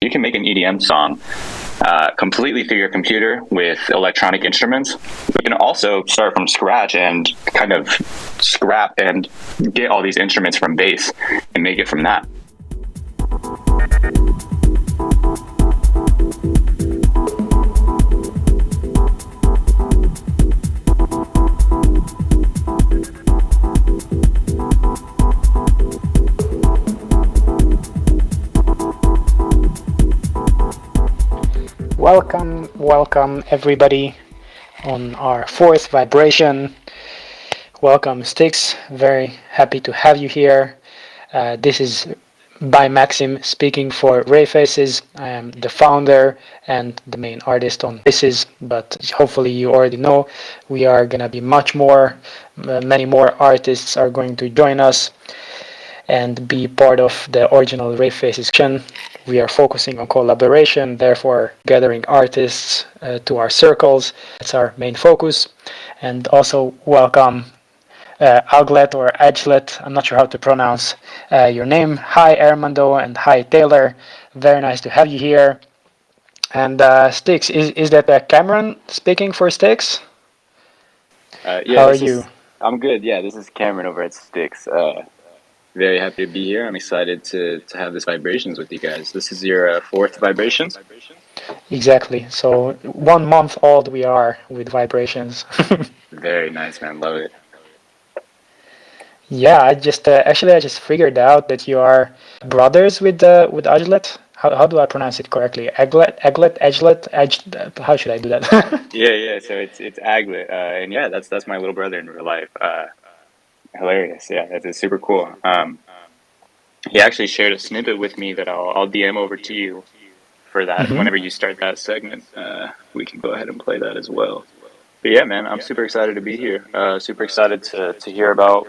You can make an EDM song completely through your computer with electronic instruments. You can also start from scratch and kind of scrap and get all these instruments from base and make it from that. Welcome everybody on our fourth vibration. Welcome Stix, very happy to have you here. This is by Maxim speaking for RaveFaces. I am the founder and the main artist on Faces, but hopefully you already know we are gonna be much more, many more artists are going to join us and be part of the original RaveFaces collection. We are focusing on collaboration, therefore gathering artists to our circles. That's our main focus. And also welcome Aglet or Aglet. I'm not sure how to pronounce your name. Hi Armando and hi Taylor. Very nice to have you here. And Stix, is that Cameron speaking for Stix? Yeah, how are you? I'm good. Yeah, this is Cameron over at Stix. Very happy to be here. I'm excited to have this vibrations with you guys. This is your fourth vibrations? Exactly. So 1 month old we are with vibrations. Very nice, man. Love it. Yeah, I just I just figured out that you are brothers with Aglet. How do I pronounce it correctly? Aglet. How should I do that? Yeah. So it's Aglet, and yeah, that's my little brother in real life. Hilarious. Yeah, that's super cool. He actually shared a snippet with me that I'll DM over to you for that. Mhm. Whenever you start that segment, we can go ahead and play that as well. But yeah, man, I'm super excited to be here. Super excited to hear about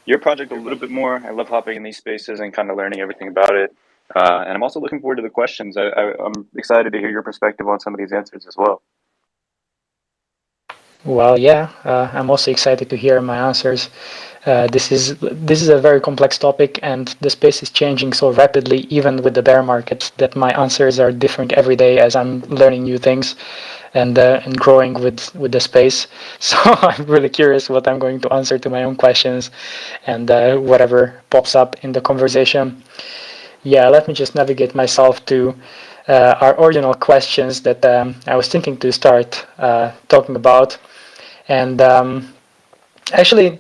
your project a little bit more. I love hopping in these spaces and kind of learning everything about it. And I'm also looking forward to the questions. I'm excited to hear your perspective on some of these answers as well. Well, yeah, I'm also excited to hear my answers. This is a very complex topic, and the space is changing so rapidly, even with the bear market, that my answers are different every day as I'm learning new things and growing with the space. So I'm really curious what I'm going to answer to my own questions and whatever pops up in the conversation. Yeah, let me just navigate myself to our original questions that I was thinking to start talking about. And actually,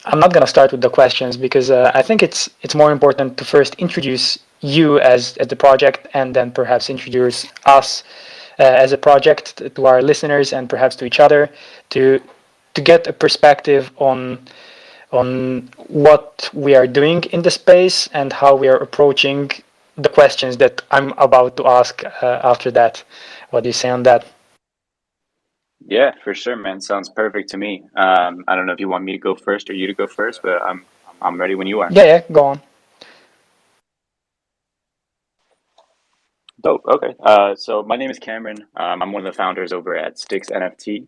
I'm not going to start with the questions because I think it's more important to first introduce you as the project, and then perhaps introduce us as a project to our listeners and perhaps to each other to get a perspective on what we are doing in the space and how we are approaching the questions that I'm about to ask after that. What do you say on that? Yeah, for sure, man. Sounds perfect to me. I don't know if you want me to go first or you to go first, but I'm ready when you are. Yeah, go on. Dope. Okay. So my name is Cameron. I'm one of the founders over at StixNFT.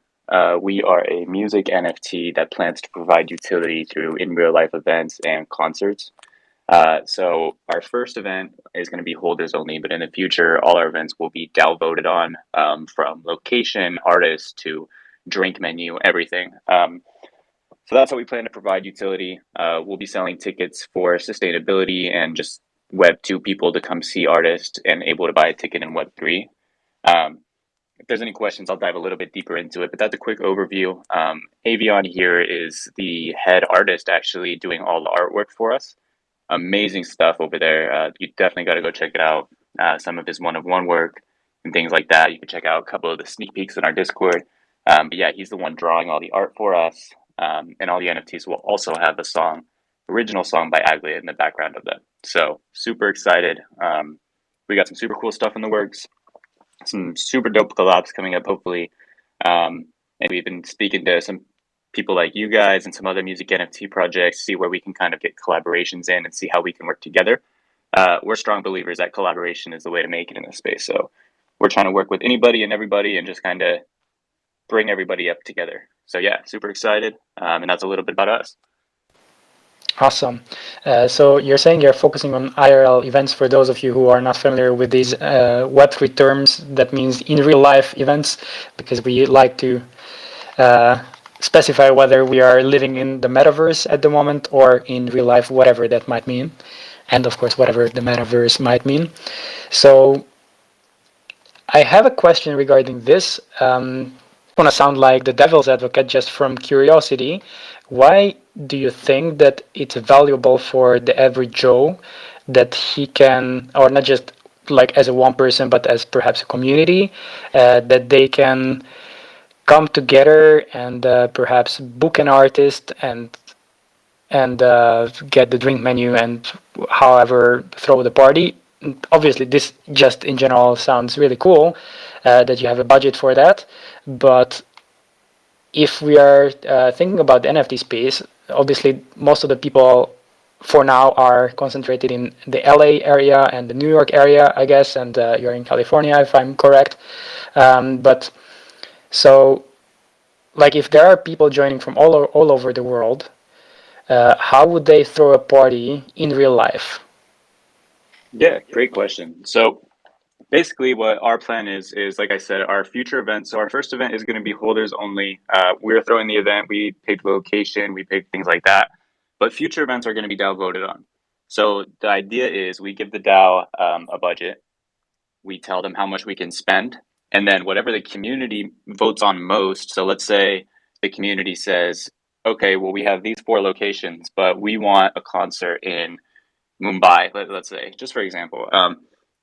We are a music NFT that plans to provide utility through in real life events and concerts. So our first event is going to be holders only, but in the future, all our events will be downvoted on, from location, artists to drink menu, everything. So that's how we plan to provide utility. We'll be selling tickets for sustainability and just Web2 people to come see artists and able to buy a ticket in Web3. If there's any questions, I'll dive a little bit deeper into it, but that's a quick overview. Avion here is the head artist actually doing all the artwork for us. Amazing stuff over there. You definitely got to go check it out. Some of his one-of-one work and things like that. You can check out a couple of the sneak peeks in our Discord. But yeah, he's the one drawing all the art for us. And all the NFTs will also have the original song by Aglet in the background of them. So super excited. We got some super cool stuff in the works. Some super dope collabs coming up, hopefully. Maybe even speaking to some people like you guys and some other music NFT projects, see where we can kind of get collaborations in and see how we can work together. We're strong believers that collaboration is the way to make it in this space. So we're trying to work with anybody and everybody and just kind of bring everybody up together. So yeah, super excited. And that's a little bit about us. Awesome. So you're saying you're focusing on IRL events. For those of you who are not familiar with these Web3 terms, that means in real life events, because we like to uh, specify whether we are living in the metaverse at the moment or in real life, whatever that might mean. And of course, whatever the metaverse might mean. So I have a question regarding this. I want to sound like the devil's advocate just from curiosity. Why do you think that it's valuable for the average Joe that he can, or not just like as a one person, but as perhaps a community, that they can come together and perhaps book an artist and get the drink menu and however throw the party. Obviously, this just in general sounds really cool that you have a budget for that. But if we are thinking about the NFT space, obviously most of the people for now are concentrated in the LA area and the New York area, I guess, and you're in California if I'm correct. But so, like, if there are people joining from all over the world, how would they throw a party in real life? Yeah, great question. So basically, what our plan is like I said, our future events. So our first event is going to be holders only. We're throwing the event. We picked the location. We picked things like that. But future events are going to be DAO voted on. So the idea is we give the DAO a budget. We tell them how much we can spend, and then whatever the community votes on most. So let's say the community says, okay, well, we have these four locations, but we want a concert in Mumbai, let's say, just for example.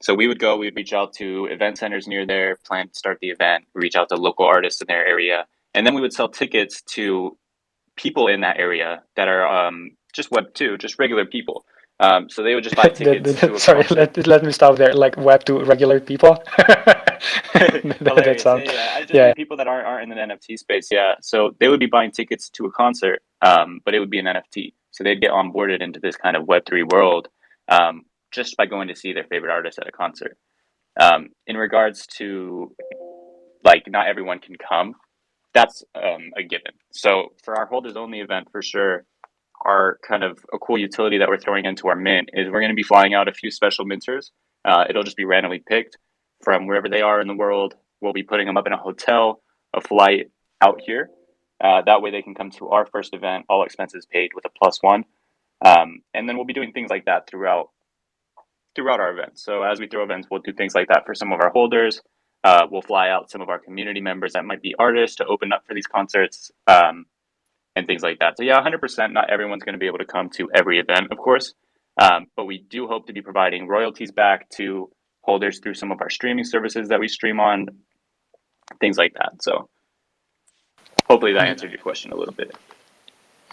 So we would go, we'd reach out to event centers near there, plan to start the event, reach out to local artists in their area, and then we would sell tickets to people in that area that are just Web2, just regular people. So they would just buy tickets to a Sorry, concert. let me stop there. Like web to regular people. That Hilarious. Yeah, sounds, yeah. I just yeah. mean people that aren't in the NFT space. Yeah. So they would be buying tickets to a concert, but it would be an NFT. So they'd get onboarded into this kind of Web3 world just by going to see their favorite artist at a concert. In regards to like not everyone can come, that's a given. So for our holders only event, for sure, our kind of a cool utility that we're throwing into our mint is we're going to be flying out a few special minters. It'll just be randomly picked from wherever they are in the world. We'll be putting them up in a hotel, a flight out here. That way they can come to our first event, all expenses paid with a +1. And then we'll be doing things like that throughout our events. So as we throw events, we'll do things like that for some of our holders. We'll fly out some of our community members that might be artists to open up for these concerts. And things like that. So yeah, 100%. Not everyone's going to be able to come to every event, of course, but we do hope to be providing royalties back to holders through some of our streaming services that we stream on, things like that. So hopefully that answered your question a little bit.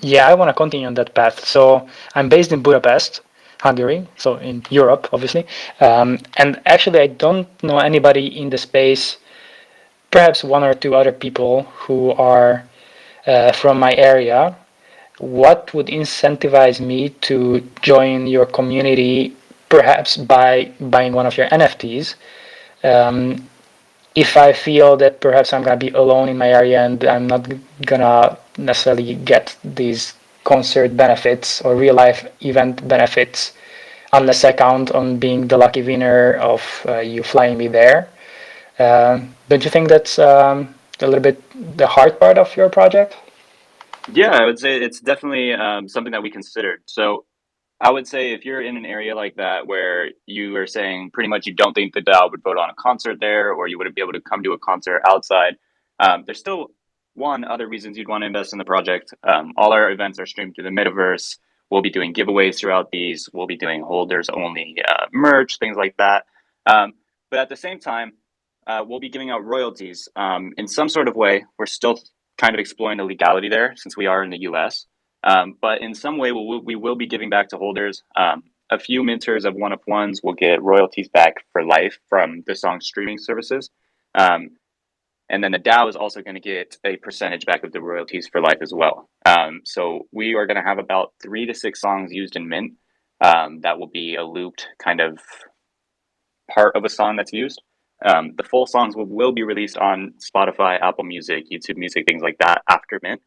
Yeah, I want to continue on that path. So I'm based in Budapest, Hungary, so in Europe, obviously. And actually, I don't know anybody in the space, perhaps one or two other people who are from my area. What would incentivize me to join your community, perhaps by buying one of your NFTs? Um, if I feel that perhaps I'm gonna be alone in my area and I'm not gonna necessarily get these concert benefits or real life event benefits unless I count on being the lucky winner of you flying me there. Don't you think that's a little bit the hard part of your project? Yeah, I would say it's definitely something that we considered. So I would say if you're in an area like that where you are saying pretty much you don't think the DAO would vote on a concert there, or you wouldn't be able to come to a concert outside, there's still one other reasons you'd want to invest in the project. All our events are streamed through the metaverse. We'll be doing giveaways throughout these. We'll be doing holders only merch, things like that. But at the same time, we'll be giving out royalties in some sort of way. We're still kind of exploring the legality there since we are in the US. But in some way, we will be giving back to holders. A few minters of one of ones will get royalties back for life from the song streaming services. Um, and then the DAO is also going to get a percentage back of the royalties for life as well. So we are going to have about 3 to 6 songs used in Mint that will be a looped kind of part of a song that's used. The full songs will be released on Spotify, Apple Music, YouTube Music, things like that after Mint.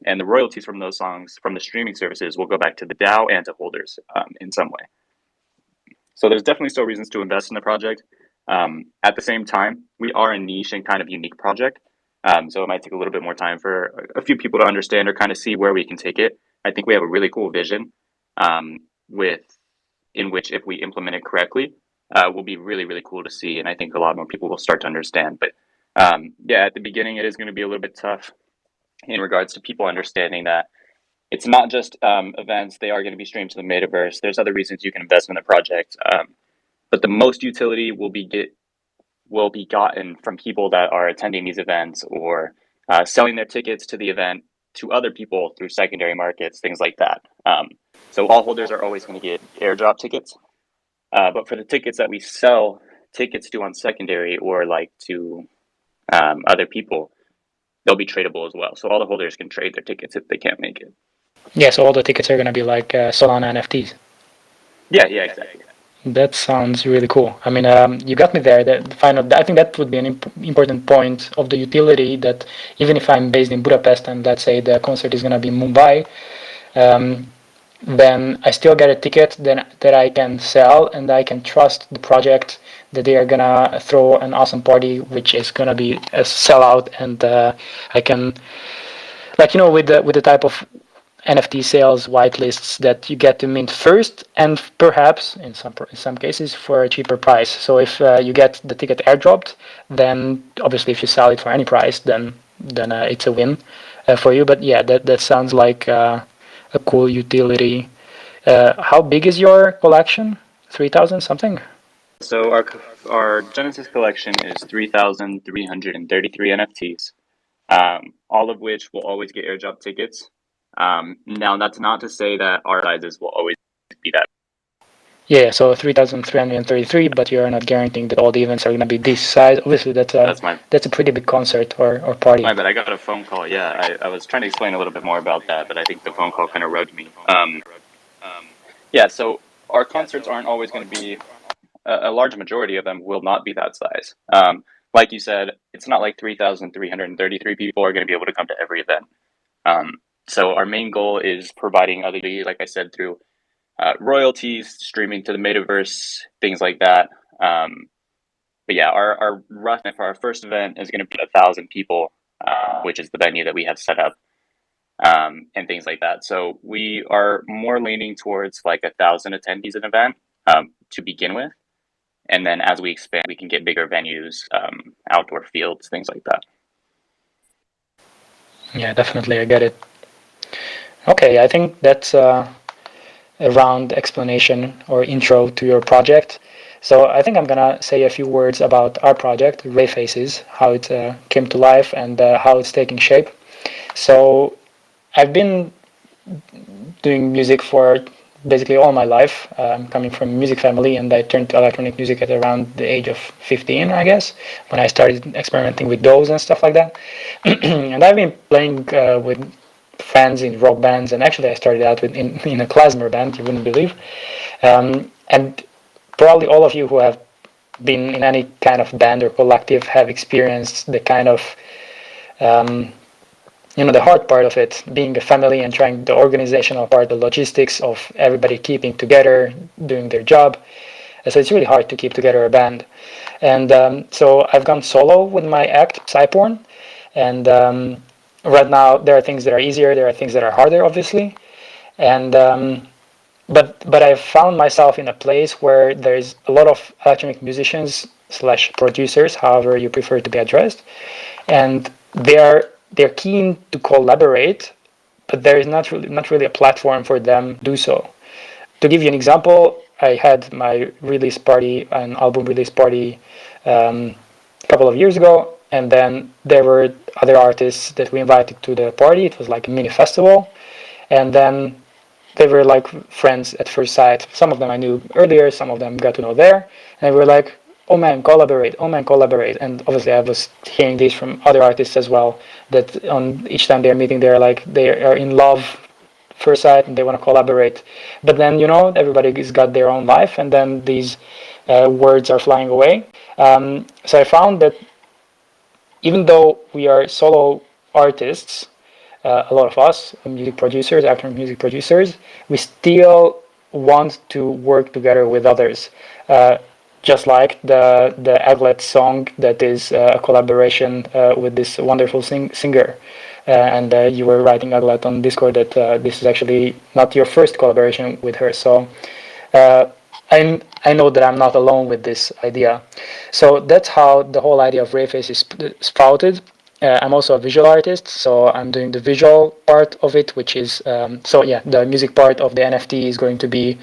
and the royalties from those songs from the streaming services will go back to the DAO and to holders in some way. So there's definitely still reasons to invest in the project. At the same time, we are a niche and kind of unique project. So it might take a little bit more time for a few people to understand or kind of see where we can take it. I think we have a really cool vision in which if we implement it correctly, will be really, really cool to see. And I think a lot more people will start to understand. But yeah, at the beginning, it is going to be a little bit tough in regards to people understanding that it's not just events. They are going to be streamed to the metaverse. There's other reasons you can invest in the project. But the most utility will be gotten from people that are attending these events or selling their tickets to the event to other people through secondary markets, things like that. So all holders are always going to get airdrop tickets. But for the tickets that we sell tickets to on secondary or like to other people, they'll be tradable as well. So all the holders can trade their tickets if they can't make it. Yeah, so all the tickets are going to be like Solana NFTs. Yeah, exactly. That sounds really cool. I mean, you got me there. I think that would be an important point of the utility, that even if I'm based in Budapest and let's say the concert is going to be in Mumbai, then I still get a ticket that I can sell, and I can trust the project that they are going to throw an awesome party, which is going to be a sellout, and I can, like, with the type of NFT sales whitelists that you get to mint first, and perhaps in some cases for a cheaper price. So if you get the ticket airdropped, then obviously if you sell it for any price, then it's a win for you. But yeah, that sounds like a cool utility. How big is your collection? 3,000 something? So our Genesis collection is 3,333 NFTs, all of which will always get airdrop tickets. Now, that's not to say that our sizes will always be that. Yeah, so 3,333, but you're not guaranteeing that all the events are going to be this size. Obviously, that's a pretty big concert or party. My bad, I got a phone call. Yeah, I was trying to explain a little bit more about that, but I think the phone call kind of rubbed me. Yeah, so our concerts aren't always going to be, a large majority of them will not be that size. Like you said, it's not like 3,333 people are going to be able to come to every event. So our main goal is providing other, like I said, through royalties, streaming to the metaverse, things like that. But yeah, our rough for our first event is going to be 1,000 people, which is the venue that we have set up, and things like that. So we are more leaning towards like 1,000 attendees an event to begin with, and then as we expand, we can get bigger venues, outdoor fields, things like that. Yeah, definitely, I get it. Okay, I think that's a round explanation or intro to your project. So I think I'm gonna say a few words about our project, RaveFaces, how it came to life and how it's taking shape. So I've been doing music for basically all my life. I'm coming from a music family, and I turned to electronic music at around the age of 15, I guess, when I started experimenting with those and stuff like that. And I've been playing with friends in rock bands, and actually I started out in a klezmer band, you wouldn't believe. And probably all of you who have been in any kind of band or collective have experienced the kind of the hard part of it, being a family and trying the organizational part, the logistics of everybody keeping together, doing their job. So it's really hard to keep together a band. And so I've gone solo with my act, Psyporn. And right now there are things that are easier, there are things that are harder, obviously. And but I've found myself in a place where there's a lot of electronic musicians / producers, however you prefer to be addressed, and they're keen to collaborate, but there is not really a platform for them to do so. To give you an example, I had my release party, an album release party, a couple of years ago, and then there were other artists that we invited to the party. It was like a mini festival, and then they were like friends at first sight. Some of them I knew earlier, some of them got to know there, and they were like, oh man, collaborate. And obviously I was hearing these from other artists as well, that on each time they're meeting, they are in love first sight and they want to collaborate. But then, everybody's got their own life, and then these words are flying away. So I found that even though we are solo artists, a lot of us, music producers, actor music producers, we still want to work together with others. Just like the Aglet song that is a collaboration with this wonderful singer. And you were writing Aglet on Discord that this is actually not your first collaboration with her. So uh, I know that I'm not alone with this idea. So that's how the whole idea of RaveFaces is sprouted. I'm also a visual artist, so I'm doing the visual part of it, which is so yeah, the music part of the NFT is going to be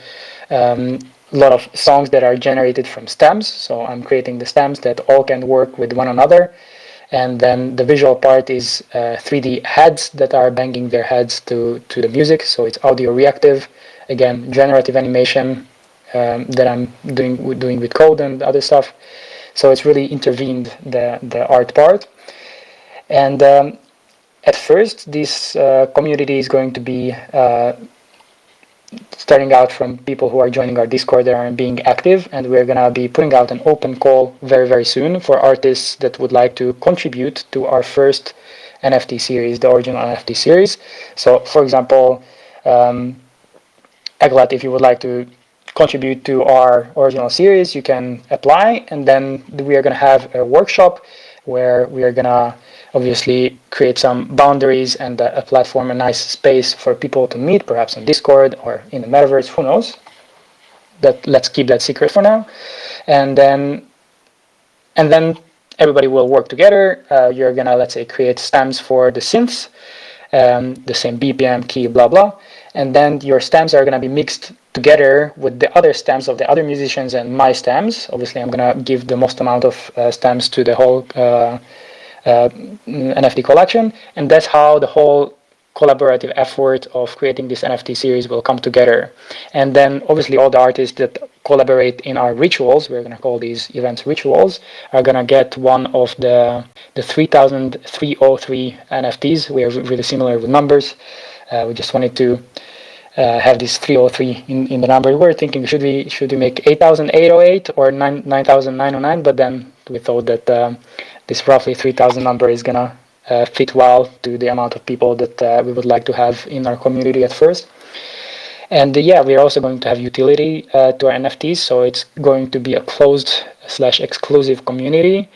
a lot of songs that are generated from stems. So I'm creating the stems that all can work with one another. And then the visual part is 3D heads that are banging their heads to the music. So it's audio reactive, again, generative animation that I'm doing with code and other stuff. So it's really intervened the art part. And at first, this community is going to be starting out from people who are joining our Discord and being active, and we're going to be putting out an open call very, very soon for artists that would like to contribute to our first NFT series, the original NFT series. So, for example, Aglet, if you would like to contribute to our original series, you can apply, and then we are going to have a workshop where we are going to obviously create some boundaries and a platform, a nice space for people to meet, perhaps on Discord or in the metaverse, who knows. That let's keep that secret for now. And then everybody will work together. You're going to, let's say, create stems for the synths, the same BPM, key, blah, blah. And then your stems are going to be mixed together with the other stems of the other musicians and my stems. Obviously, I'm going to give the most amount of stems to the whole NFT collection. And that's how the whole collaborative effort of creating this NFT series will come together. And then obviously all the artists that collaborate in our rituals, we're going to call these events rituals, are going to get one of the 3,303 NFTs. We are really similar with numbers. We just wanted to have this 303 in the number. We were thinking, should we make 8,808 or 9,909? But then we thought that this roughly 3,000 number is gonna fit well to the amount of people that we would like to have in our community at first. And yeah, we are also going to have utility to our NFTs, so it's going to be a closed/exclusive community,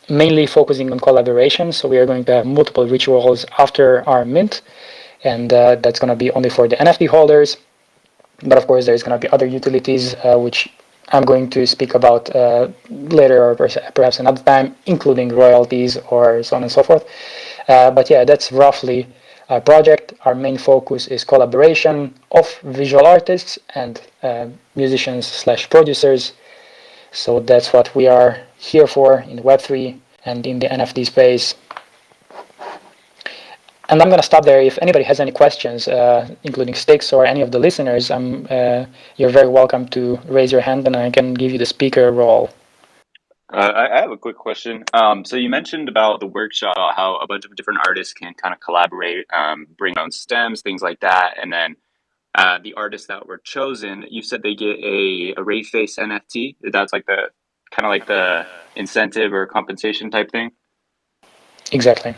mainly focusing on collaboration. So we are going to have multiple rituals after our mint, and that's going to be only for the NFT holders. But of course, there's going to be other utilities which I'm going to speak about later or perhaps another time, including royalties or so on and so forth. But yeah, that's roughly our project. Our main focus is collaboration of visual artists and musicians/producers. So that's what we are here for in Web3 and in the NFT space. And I'm going to stop there. If anybody has any questions, including Stix or any of the listeners, you're very welcome to raise your hand and I can give you the speaker role. I have a quick question. So you mentioned about the workshop, how a bunch of different artists can kind of collaborate, bring their own stems, things like that. And then the artists that were chosen, you said they get a RaveFace NFT. That's like the kind of like the incentive or compensation type thing. Exactly.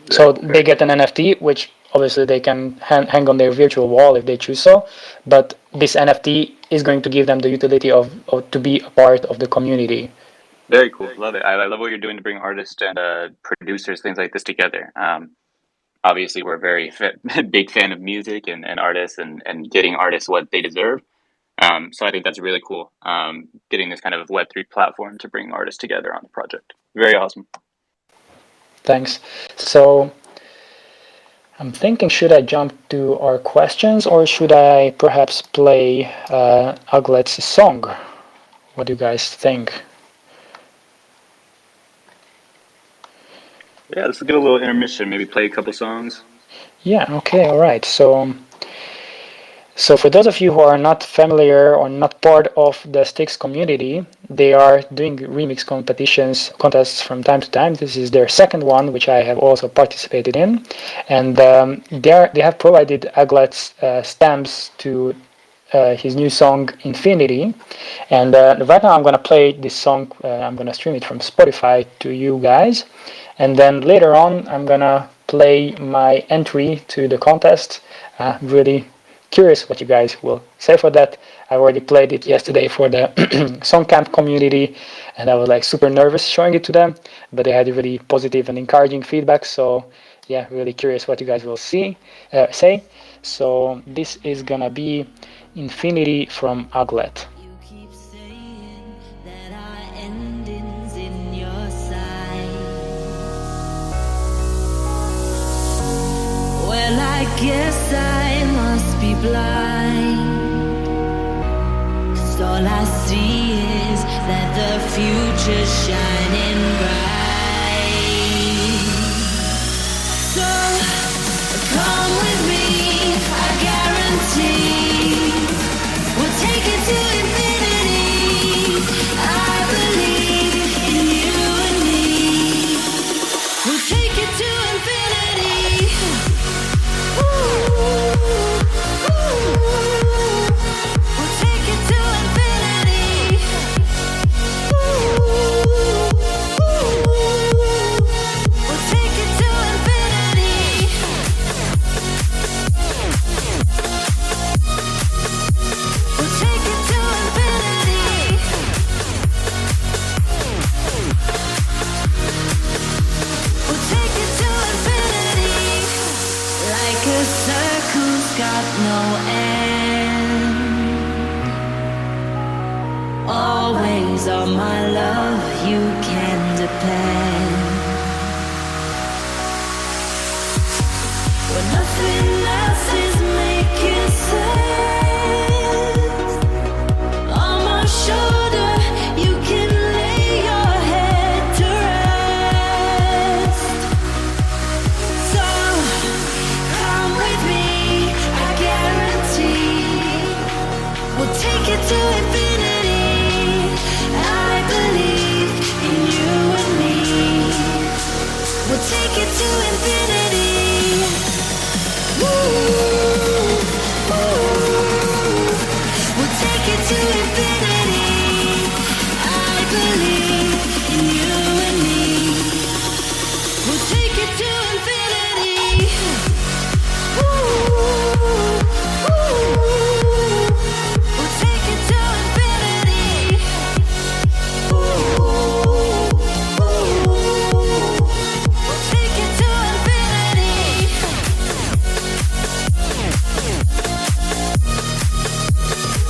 So they get an NFT, which obviously they can hang on their virtual wall if they choose so. But this NFT is going to give them the utility of to be a part of the community. Very cool. Love it. I love what you're doing to bring artists and producers, things like this together. Obviously, we're a very big fan of music and artists and getting artists what they deserve. So I think that's really cool. Getting this kind of Web3 platform to bring artists together on the project. Very awesome. Thanks. So I'm thinking, should I jump to our questions or should I perhaps play Aglet's song? What do you guys think? Yeah, let's get a little intermission. Maybe play a couple songs. Yeah, okay, all right. So for those of you who are not familiar or not part of the Stix community, they are doing remix contests from time to time. This is their second one, which I have also participated in. And they have provided Aglet's stamps to his new song Infinity. And right now I'm going to play this song. I'm going to stream it from Spotify to you guys. And then later on I'm going to play my entry to the contest. Really curious what you guys will say for that. I already played it yesterday for the song camp community, and I was like super nervous showing it to them, but they had really positive and encouraging feedback. So yeah, really curious what you guys will say. So this is gonna be Infinity from Aglet. You keep saying that our ending's in your sight. Well, I guess I must be blind. 'Cause all I see is that the future's shining bright. So come with me, I guarantee we'll take it to infinity. I believe in you and me. We'll take it to infinity. Ooh, ooh. We'll take it to infinity. Ooh, ooh. We'll take it to infinity. We'll take it to infinity. We'll take it to infinity. Like a circle's got no end. Always on my love, you can depend. When nothing else is making sense, on my shoulder you can lay your head to rest. So come with me, I guarantee we'll take it to infinity. I believe in you and me. We'll take it to infinity. Ooh, ooh. We'll take it to infinity. I believe in you and me. We'll take it to infinity. Ooh, ooh. We'll take it to infinity. Ooh, ooh. We'll take it to infinity.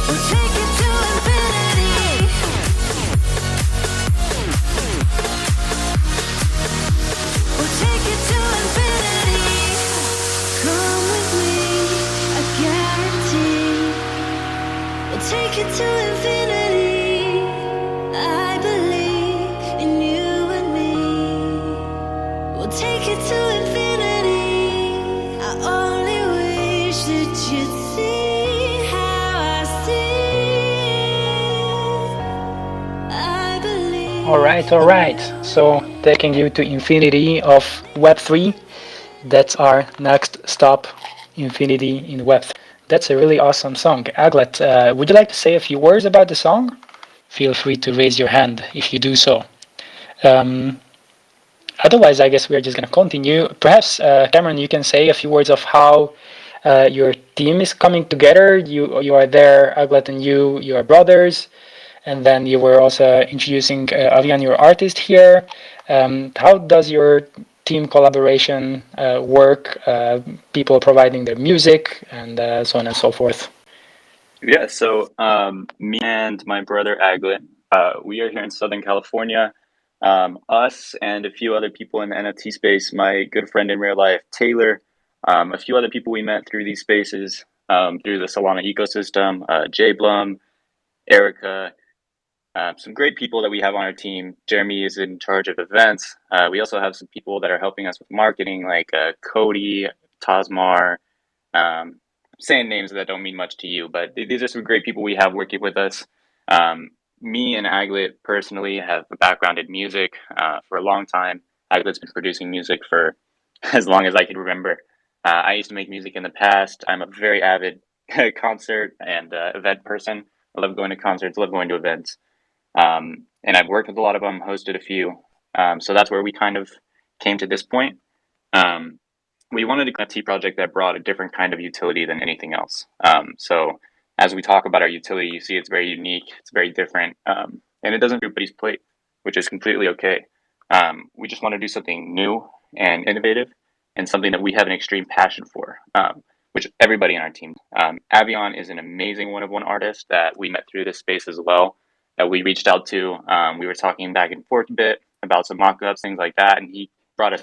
We'll take it to infinity. We'll take it to infinity. Come with me, I guarantee. We'll take it to infinity. I believe in you and me. We'll take it to infinity. I only wish that you'd see how I see. I believe. All right. So taking you to infinity of Web3, that's our next stop, infinity in Web3. That's a really awesome song. Aglet, would you like to say a few words about the song? Feel free to raise your hand if you do so. Um, Otherwise, I guess we're just going to continue. Perhaps, Cameron, you can say a few words of how your team is coming together. You are there, Aglet and you are brothers. And then you were also introducing Avian, your artist here. How does your team collaboration work? People providing their music and so on and so forth. Yeah, so me and my brother Aglet, we are here in Southern California. Us and a few other people in the NFT space, my good friend in real life, Taylor, a few other people we met through these spaces, through the Solana ecosystem, Jay Blum, Erica, some great people that we have on our team. Jeremy is in charge of events. We also have some people that are helping us with marketing, like Cody, Tasmar, saying names that don't mean much to you, but these are some great people we have working with us. Me and Aglet personally have a background in music for a long time. Aglet's been producing music for as long as I can remember. I used to make music in the past. I'm a very avid concert and event person. I love going to concerts, love going to events. And I've worked with a lot of them, hosted a few. So that's where we kind of came to this point. we wanted a NFT project that brought a different kind of utility than anything else. So as we talk about our utility, you see it's very unique, it's very different, and it doesn't do everybody's plate, which is completely okay. We just want to do something new and innovative, and something that we have an extreme passion for, which everybody in our team. Avion is an amazing one-of-one artist that we met through this space as well, that we reached out to. We were talking back and forth a bit about some mock-ups, things like that, and he brought us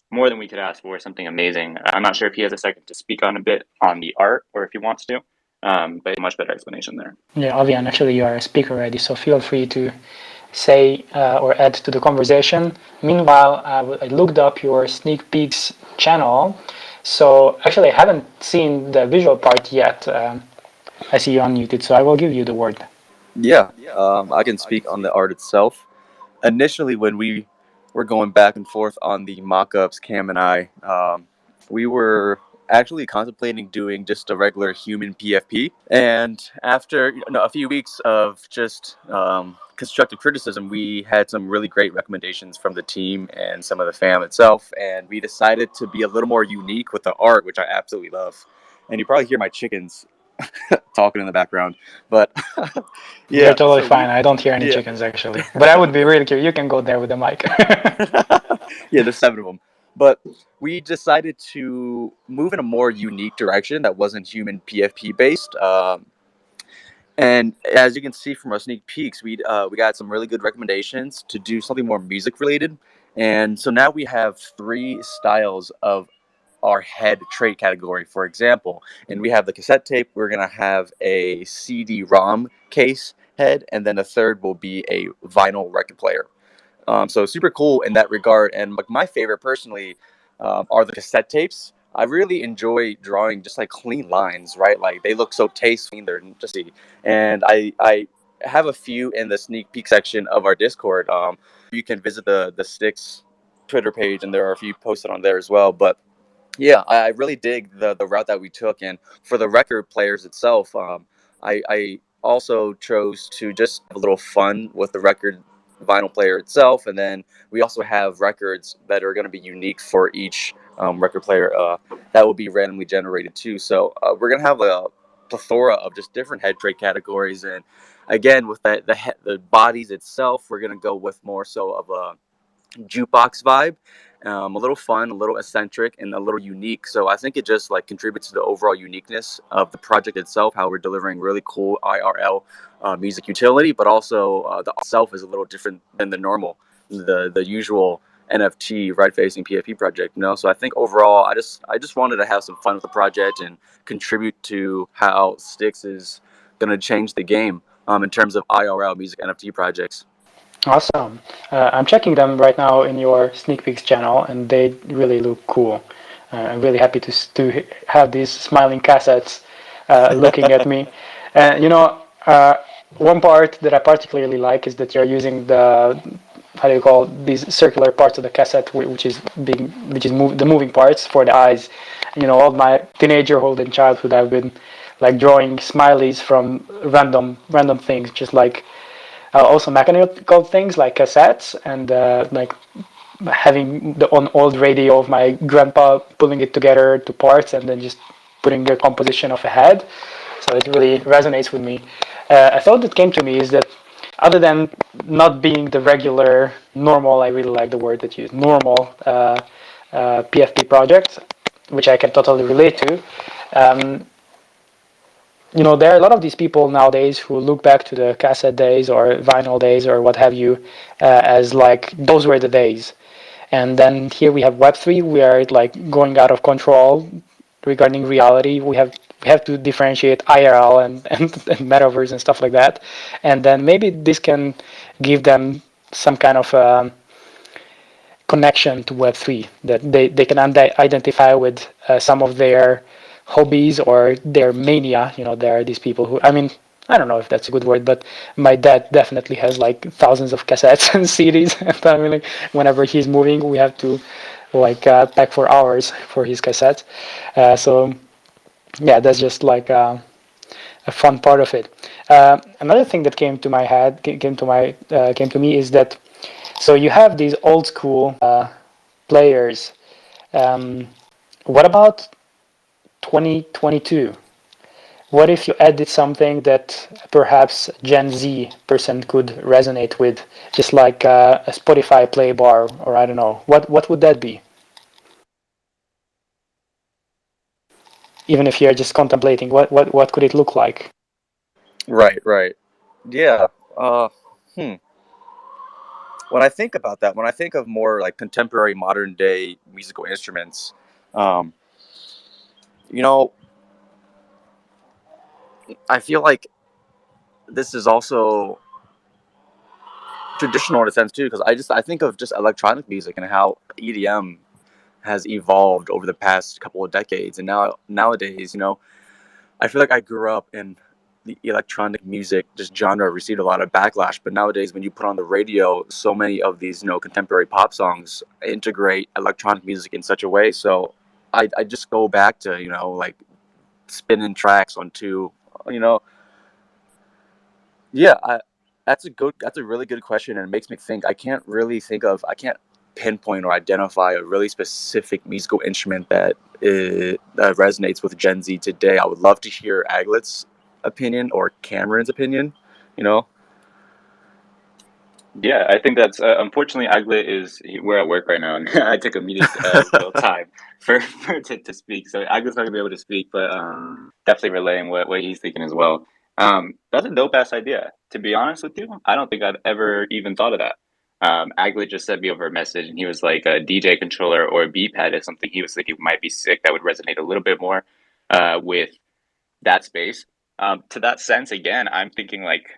more than we could ask for, something amazing. I'm not sure if he has a second to speak on a bit on the art or if he wants to, but a much better explanation there. Yeah, Avian, actually you are a speaker already, so feel free to say or add to the conversation. Meanwhile, I looked up your Sneak Peeks channel. So actually I haven't seen the visual part yet. I see you unmuted, so I will give you the word. Yeah, I can speak on the art itself. Initially, when we were going back and forth on the mock-ups, Cam and I, we were actually contemplating doing just a regular human PFP. And after a few weeks of just constructive criticism, we had some really great recommendations from the team and some of the fam itself. And we decided to be a little more unique with the art, which I absolutely love. And you probably hear my chickens talking in the background, but You're yeah, totally fine. I don't hear any yeah. chickens actually, but I would be really curious. You can go there with the mic. Yeah, there's 7 of them. But we decided to move in a more unique direction that wasn't human PFP based. And as you can see from our sneak peeks, we got some really good recommendations to do something more music related. And so now we have 3 styles of our head trait category, for example. And we have the cassette tape, we're going to have a CD-ROM case head, and then a third will be a vinyl record player. So super cool in that regard. And like my favorite personally are the cassette tapes. I really enjoy drawing just like clean lines, right? Like they look so tasteful, they're just, and I have a few in the sneak peek section of our Discord. You can visit the Stix Twitter page, and there are a few posted on there as well. But yeah, I really dig the route that we took. And for the record players itself, I also chose to just have a little fun with the record vinyl player itself. And then we also have records that are going to be unique for each record player that will be randomly generated too. So we're going to have a plethora of just different head trait categories. And again, with the bodies itself, we're going to go with more so of a jukebox vibe, a little fun, a little eccentric, and a little unique. So I think it just like contributes to the overall uniqueness of the project itself, how we're delivering really cool IRL music utility, but also the itself is a little different than the usual NFT right facing PFP project. So I think overall I just wanted to have some fun with the project and contribute to how Stix is going to change the game in terms of IRL music NFT projects. Awesome. I'm checking them right now in your Sneak Peeks channel, and they really look cool. I'm really happy to have these smiling cassettes looking at me. One part that I particularly like is that you're using the how do you call these circular parts of the cassette, which is the moving parts for the eyes. All my teenagerhood and childhood, I've been like drawing smileys from random things, just like. Also mechanical things like cassettes and like having on old radio of my grandpa, pulling it together to parts and then just putting a composition of a head. So it really resonates with me. A thought that came to me is that other than not being the regular normal, I really like the word that you use, normal PFP project, which I can totally relate to. There are a lot of these people nowadays who look back to the cassette days or vinyl days or what have you as like those were the days. And then here we have Web3. We are like going out of control regarding reality. We have to differentiate IRL and metaverse and stuff like that. And then maybe this can give them some kind of connection to Web3 that they can identify with some of their hobbies or their mania. There are these people who, I don't know if that's a good word, but my dad definitely has like thousands of cassettes and CDs. And whenever he's moving, we have to like pack for hours for his cassettes. So yeah, that's just like a fun part of it. Another thing that came to me is that so you have these old school players. what about 2022? What if you added something that perhaps Gen Z person could resonate with, just like a Spotify play bar, or I don't know. What would that be? Even if you're just contemplating, what could it look like? Right, right. Yeah. Uh, hmm. When I think about that, when I think of more like contemporary modern day musical instruments, um, you know, I feel like this is also traditional in a sense too, because I think of just electronic music and how EDM has evolved over the past couple of decades, and nowadays, I feel like I grew up in the electronic music just genre received a lot of backlash, but nowadays when you put on the radio, so many of these contemporary pop songs integrate electronic music in such a way. So I just go back to like spinning tracks onto you know yeah, that's a really good question, and it makes me think. I can't pinpoint or identify a really specific musical instrument that resonates with Gen Z today. I would love to hear Aglet's opinion or Cameron's opinion. You know, Yeah, I think that's unfortunately Aglet we're at work right now, and I took immediate little time to speak. So Aglet's not gonna be able to speak, but definitely relaying what he's thinking as well. That's a dope ass idea. To be honest with you, I don't think I'd ever even thought of that. Aglet just sent me over a message, and he was like a DJ controller or a B pad is something he was thinking might be sick that would resonate a little bit more with that space. To that sense, again, I'm thinking like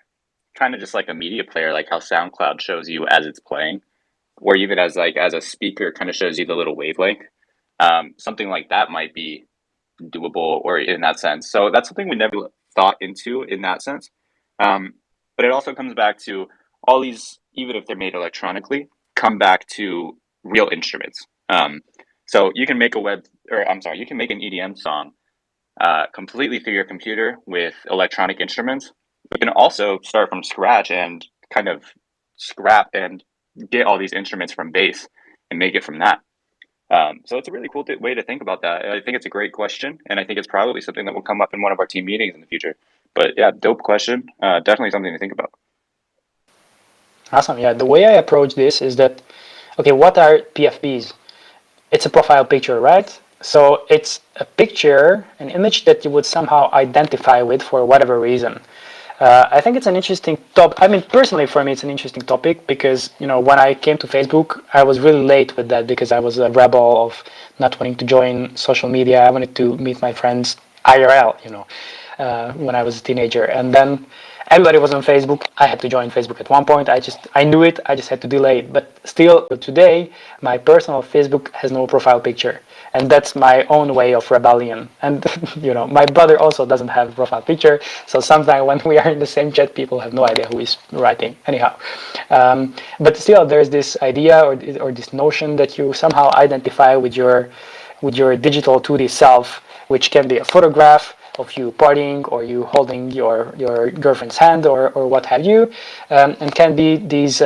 kind of just like a media player, like how SoundCloud shows you as it's playing, or even as a speaker, kind of shows you the little wavelength. Something like that might be doable, or in that sense. So that's something we never thought into in that sense. Um, but it also comes back to all these, even if they're made electronically, come back to real instruments. So you can make you can make an EDM song completely through your computer with electronic instruments. You can also start from scratch and kind of scrap and get all these instruments from base and make it from that. So it's a really cool way to think about that. I think it's a great question, and I think it's probably something that will come up in one of our team meetings in the future. But yeah, dope question. Definitely something to think about. Awesome. Yeah, the way I approach this is that, okay, what are PFPs? It's a profile picture, right? So it's a picture, an image that you would somehow identify with for whatever reason. I think it's an interesting topic. I mean, personally, for me, it's an interesting topic because, when I came to Facebook, I was really late with that because I was a rebel of not wanting to join social media. I wanted to meet my friends IRL, when I was a teenager. And then everybody was on Facebook. I had to join Facebook at one point. I knew it. I just had to delay it. But still, today, my personal Facebook has no profile picture, and that's my own way of rebellion. And my brother also doesn't have a profile picture. So sometimes when we are in the same chat, people have no idea who is writing. Anyhow, but still, there's this idea or this notion that you somehow identify with your digital 2D self, which can be a photograph of you partying or you holding your girlfriend's hand or what have you, and can be these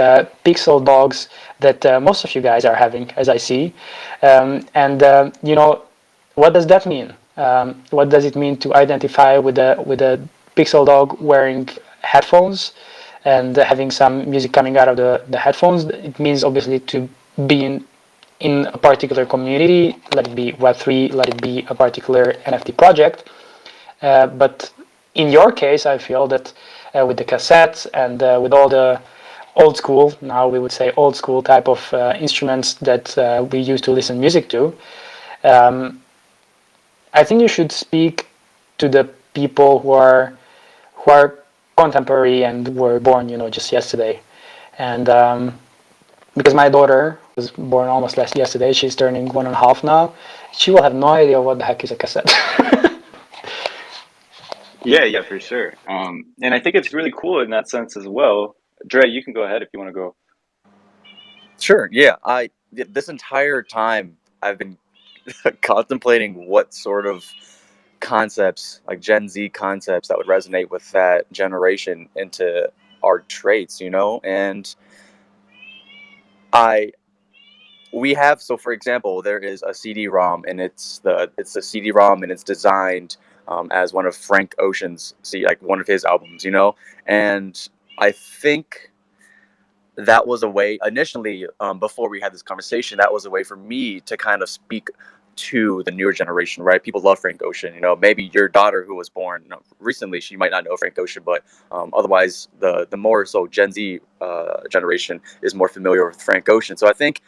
pixel dogs that most of you guys are having, as I see. And what does that mean? What does it mean to identify with a pixel dog wearing headphones and having some music coming out of the headphones? It means obviously to be in a particular community, let it be web3, let it be a particular NFT project. But in your case, I feel that with the cassettes and with all the old school, now we would say old school type of instruments that we used to listen music to, um, I think you should speak to the people who are contemporary and were born, just yesterday. And because my daughter was born almost last yesterday, she's turning 1.5 now. She will have no idea what the heck is a cassette. Yeah, yeah, for sure. And I think it's really cool in that sense as well. Dre, you can go ahead if you want to go. sure. Yeah, this entire time I've been contemplating what sort of concepts, like Gen Z concepts, that would resonate with that generation into our traits, and I we have, so for example, there is a CD-ROM, and it's a CD-ROM, and it's designed as one of Frank Ocean's, like one of his albums, and I think that was a way initially, before we had this conversation, that was a way for me to kind of speak to the newer generation, right? People love Frank Ocean. Maybe your daughter who was born recently, she might not know Frank Ocean, but otherwise the more so Gen Z generation is more familiar with Frank Ocean. So I think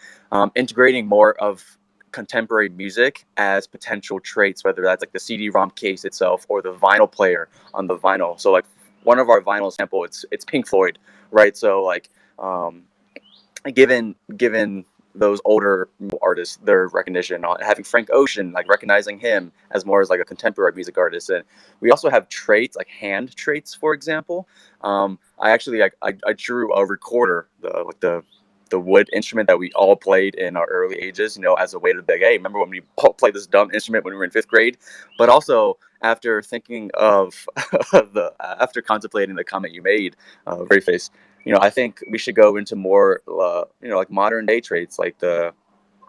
integrating more of contemporary music as potential traits, whether that's like the CD-ROM case itself or the vinyl player on the vinyl. So like one of our vinyl sample, it's Pink Floyd, right? So like um, given those older artists their recognition, on having Frank Ocean, like recognizing him as more as like a contemporary music artist. And we also have traits like hand traits, for example. I actually I drew a recorder, the wood instrument that we all played in our early ages, as a way to be like, hey, remember when we all played this dumb instrument when we were in 5th grade? But also after thinking of after contemplating the comment you made, RaveFace, I think we should go into more, like modern day traits, like I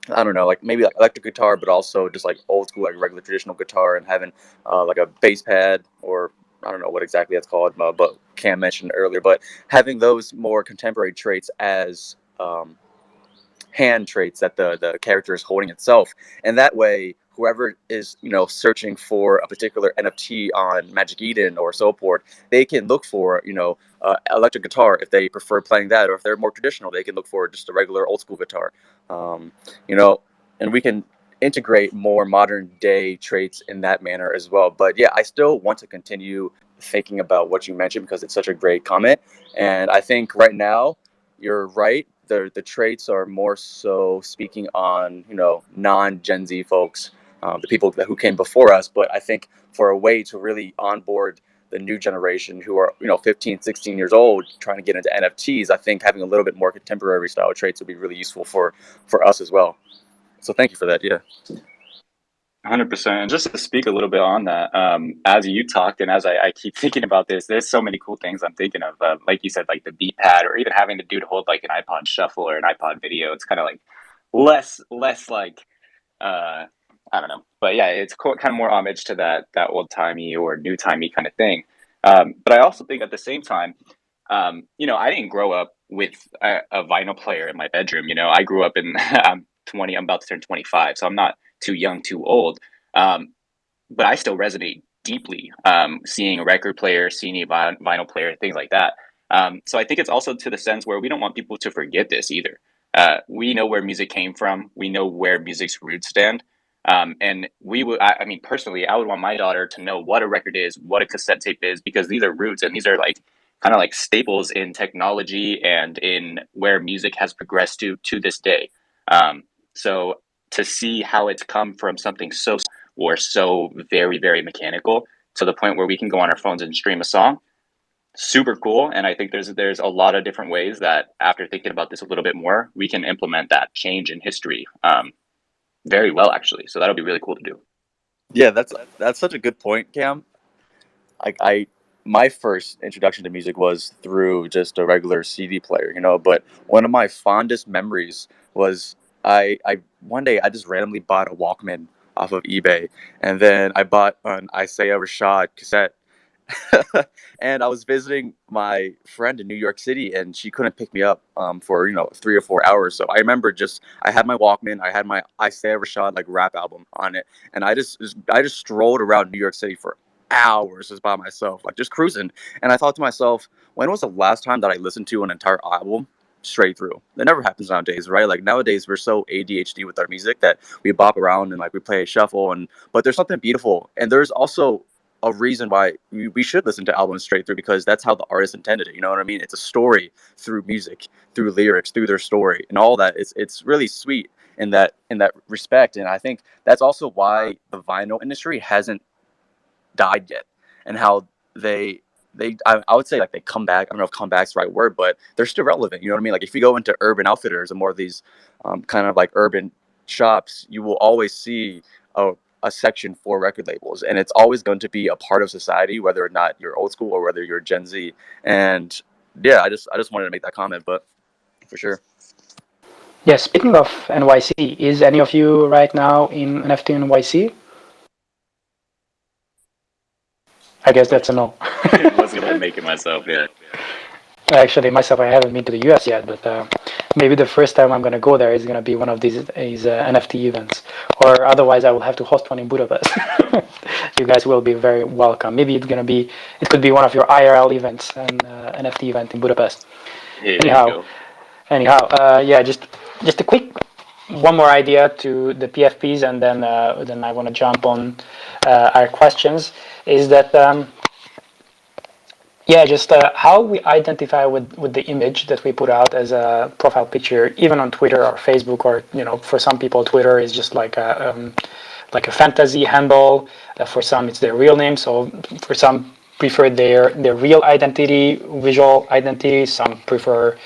don't know, like maybe like electric guitar, but also just like old school, like regular traditional guitar, and having like a bass pad, or I don't know what exactly that's called, but Cam mentioned earlier, but having those more contemporary traits as hand traits that the character is holding itself, and that way whoever is searching for a particular NFT on Magic Eden or Soulport, they can look for electric guitar if they prefer playing that, or if they're more traditional, they can look for just a regular old school guitar. um, you know and we can integrate more modern day traits in that manner as well. But yeah, I still want to continue thinking about what you mentioned because it's such a great comment, and I think right now you're right. The traits are more so speaking on non Gen Z folks, the people who came before us. But I think for a way to really onboard the new generation who are 15, 16 years old trying to get into NFTs, I think having a little bit more contemporary style traits would be really useful for us as well. So thank you for that. Yeah. 100%. And just to speak a little bit on that, as you talked and as I keep thinking about this, there's so many cool things I'm thinking of. Like you said, like the beat pad, or even having the dude hold like an iPod shuffle or an iPod video. It's kind of like less like, I don't know. But yeah, it's kind of more homage to that old timey or new timey kind of thing. But I also think at the same time, I didn't grow up with a vinyl player in my bedroom. I grew up in I'm 20. I'm about to turn 25, so I'm not too young, too old. Um, but I still resonate deeply, seeing a record player, seeing a vinyl player, things like that. So I think it's also to the sense where we don't want people to forget this either. We know where music came from. We know where music's roots stand. And we would, I mean, personally, I would want my daughter to know what a record is, what a cassette tape is, because these are roots and these are like kind of like staples in technology and in where music has progressed to this day. So to see how it's come from something so or so very, very mechanical to the point where we can go on our phones and stream a song, super cool. And I think there's a lot of different ways that after thinking about this a little bit more, we can implement that change in history very well, actually. So that'll be really cool to do. Yeah, that's such a good point, Cam. I my first introduction to music was through just a regular CD player, but one of my fondest memories was I one day I just randomly bought a Walkman off of eBay, and then I bought an Isaiah Rashad cassette. And I was visiting my friend in New York City, and she couldn't pick me up for 3 or 4 hours. So I remember I had my Walkman, I had my Isaiah Rashad like rap album on it, and I just strolled around New York City for hours just by myself, like just cruising. And I thought to myself, when was the last time that I listened to an entire album straight through? That never happens nowadays, right? Like nowadays we're so ADHD with our music that we bop around and like we play a shuffle, and but there's something beautiful, and there's also a reason why we should listen to albums straight through, because that's how the artist intended it. You know what I mean? It's a story through music, through lyrics, through their story, and all that. It's really sweet in that respect, and I think that's also why the vinyl industry hasn't died yet, and how I would say like they come back. I don't know if comeback's the right word, but they're still relevant. You know what I mean? Like if you go into Urban Outfitters and more of these kind of like urban shops, you will always see a section for record labels, and it's always going to be a part of society, whether or not you're old school or whether you're Gen Z. And yeah, I just wanted to make that comment, but for sure. Yeah, speaking of NYC, is any of you right now in NFT NYC? I guess that's a no. Wasn't able to make it myself yet. Actually, myself, I haven't been to the US yet, but maybe the first time I'm going to go there is going to be one of these NFT events. Or otherwise, I will have to host one in Budapest. You guys will be very welcome. Maybe it could be one of your IRL events, an NFT event in Budapest. Hey, there you Anyhow, go. yeah, just a quick one more idea to the PFPs, and then I want to jump on our questions. Is that yeah, just how we identify with the image that we put out as a profile picture, even on Twitter or Facebook, or for some people, Twitter is just like a fantasy handle. For some, it's their real name. So for some, prefer their real identity, visual identity. Some prefer,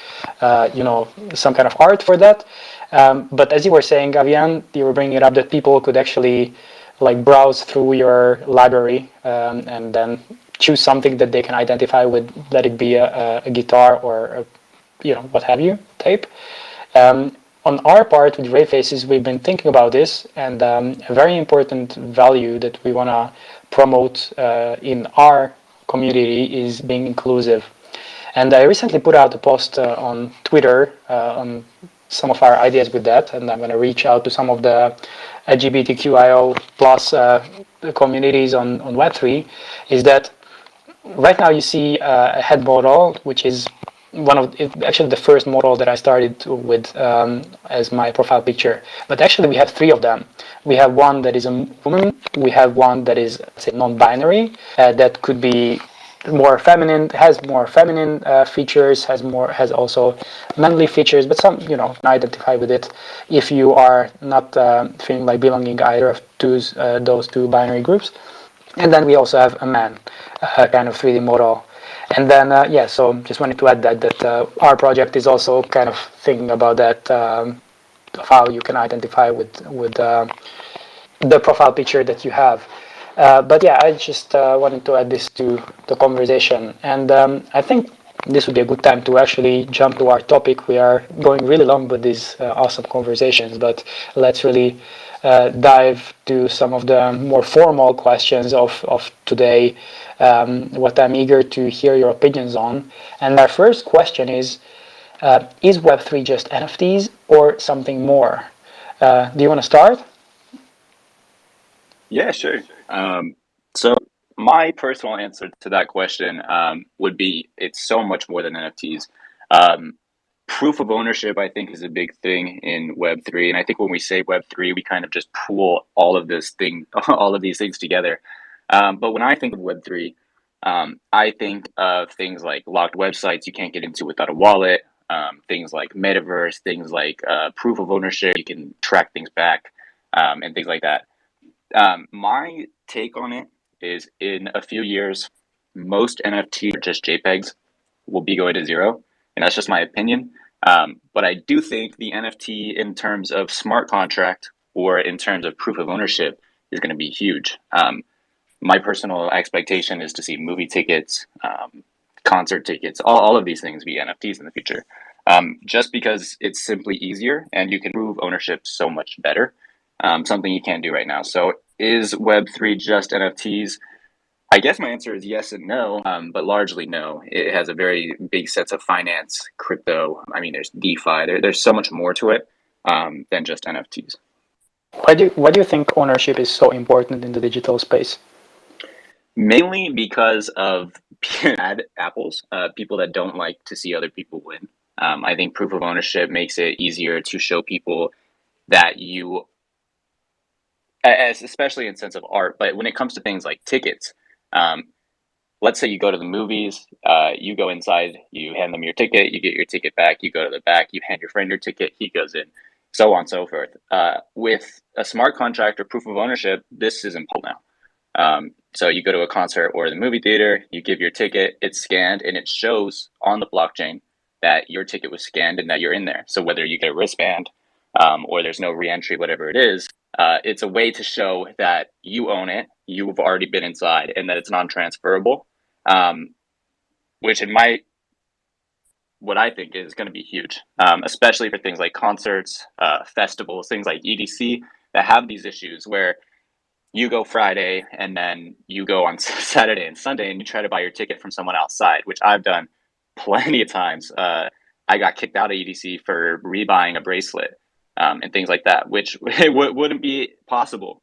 some kind of art for that. But as you were saying, Avian, you were bringing it up that people could actually like browse through your library and then choose something that they can identify with. Let it be a guitar or what have you type. On our part with RaveFaces, we've been thinking about this, and a very important value that we want to promote in our community is being inclusive. And I recently put out a post on Twitter on some of our ideas with that, and I'm going to reach out to some of the LGBTQIO plus communities on Web3, is that right now you see a head model, which is actually the first model that I started with as my profile picture. But actually we have three of them. We have one that is a woman, we have one that is, say, non-binary, that could be has more feminine features, has also manly features, but some, identify with it if you are not feeling like belonging either of those two binary groups. And then we also have a man, kind of 3D model. And then, so just wanted to add that our project is also kind of thinking about that, of how you can identify with the profile picture that you have. But yeah, I just wanted to add this to the conversation. And I think this would be a good time to actually jump to our topic. We are going really long with these awesome conversations, but let's really dive to some of the more formal questions of today, what I'm eager to hear your opinions on. And our first question is Web3 just NFTs or something more? Do you want to start? Yeah, sure. So my personal answer to that question would be it's so much more than NFTs. Um, Proof of ownership, I think, is a big thing in Web3, and I think when we say Web3, we kind of just pool all of all of these things together. But when I think of Web3, I think of things like locked websites you can't get into without a wallet, things like metaverse, things like proof of ownership, you can track things back, and things like that. My take on it is in a few years, most NFTs are just JPEGs will be going to zero. And that's just my opinion. But I do think the NFT in terms of smart contract or in terms of proof of ownership is going to be huge. My personal expectation is to see movie tickets, concert tickets, all of these things be NFTs in the future. Just because it's simply easier and you can prove ownership so much better, something you can't do right now. So is Web3 just NFTs? I guess my answer is yes and no, but largely no. It has a very big sense of finance, crypto. I mean, there's DeFi. There's so much more to it than just NFTs. Why do you think ownership is so important in the digital space? Mainly because of bad apples, people that don't like to see other people win. I think proof of ownership makes it easier to show people that you, especially in sense of art, but when it comes to things like tickets, um, let's say you go to the movies, you go inside, you hand them your ticket, you get your ticket back, you go to the back, you hand your friend your ticket, he goes in, so on and so forth. With a smart contract or proof of ownership, this is impossible now. So you go to a concert or the movie theater, you give your ticket, it's scanned, and it shows on the blockchain that your ticket was scanned and that you're in there. So whether you get a wristband or there's no reentry, whatever it is, it's a way to show that you own it, you've already been inside, and that it's non-transferable. Which in my what I think is going to be huge, especially for things like concerts, festivals, things like EDC that have these issues where you go Friday and then you go on Saturday and Sunday and you try to buy your ticket from someone outside, which I've done plenty of times. I got kicked out of EDC for rebuying a bracelet and things like that, which wouldn't be possible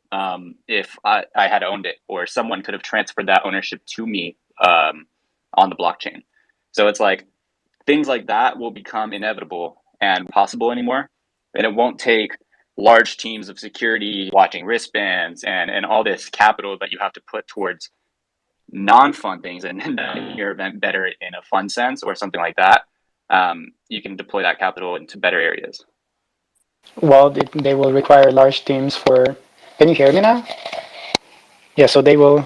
if I had owned it, or someone could have transferred that ownership to me on the blockchain. So it's like things like that will become inevitable and possible anymore. And it won't take large teams of security watching wristbands and all this capital that you have to put towards non-fun things and making your event better in a fun sense or something like that. You can deploy that capital into better areas. Well, they will require large teams for. Can you hear me now? Yeah, so they will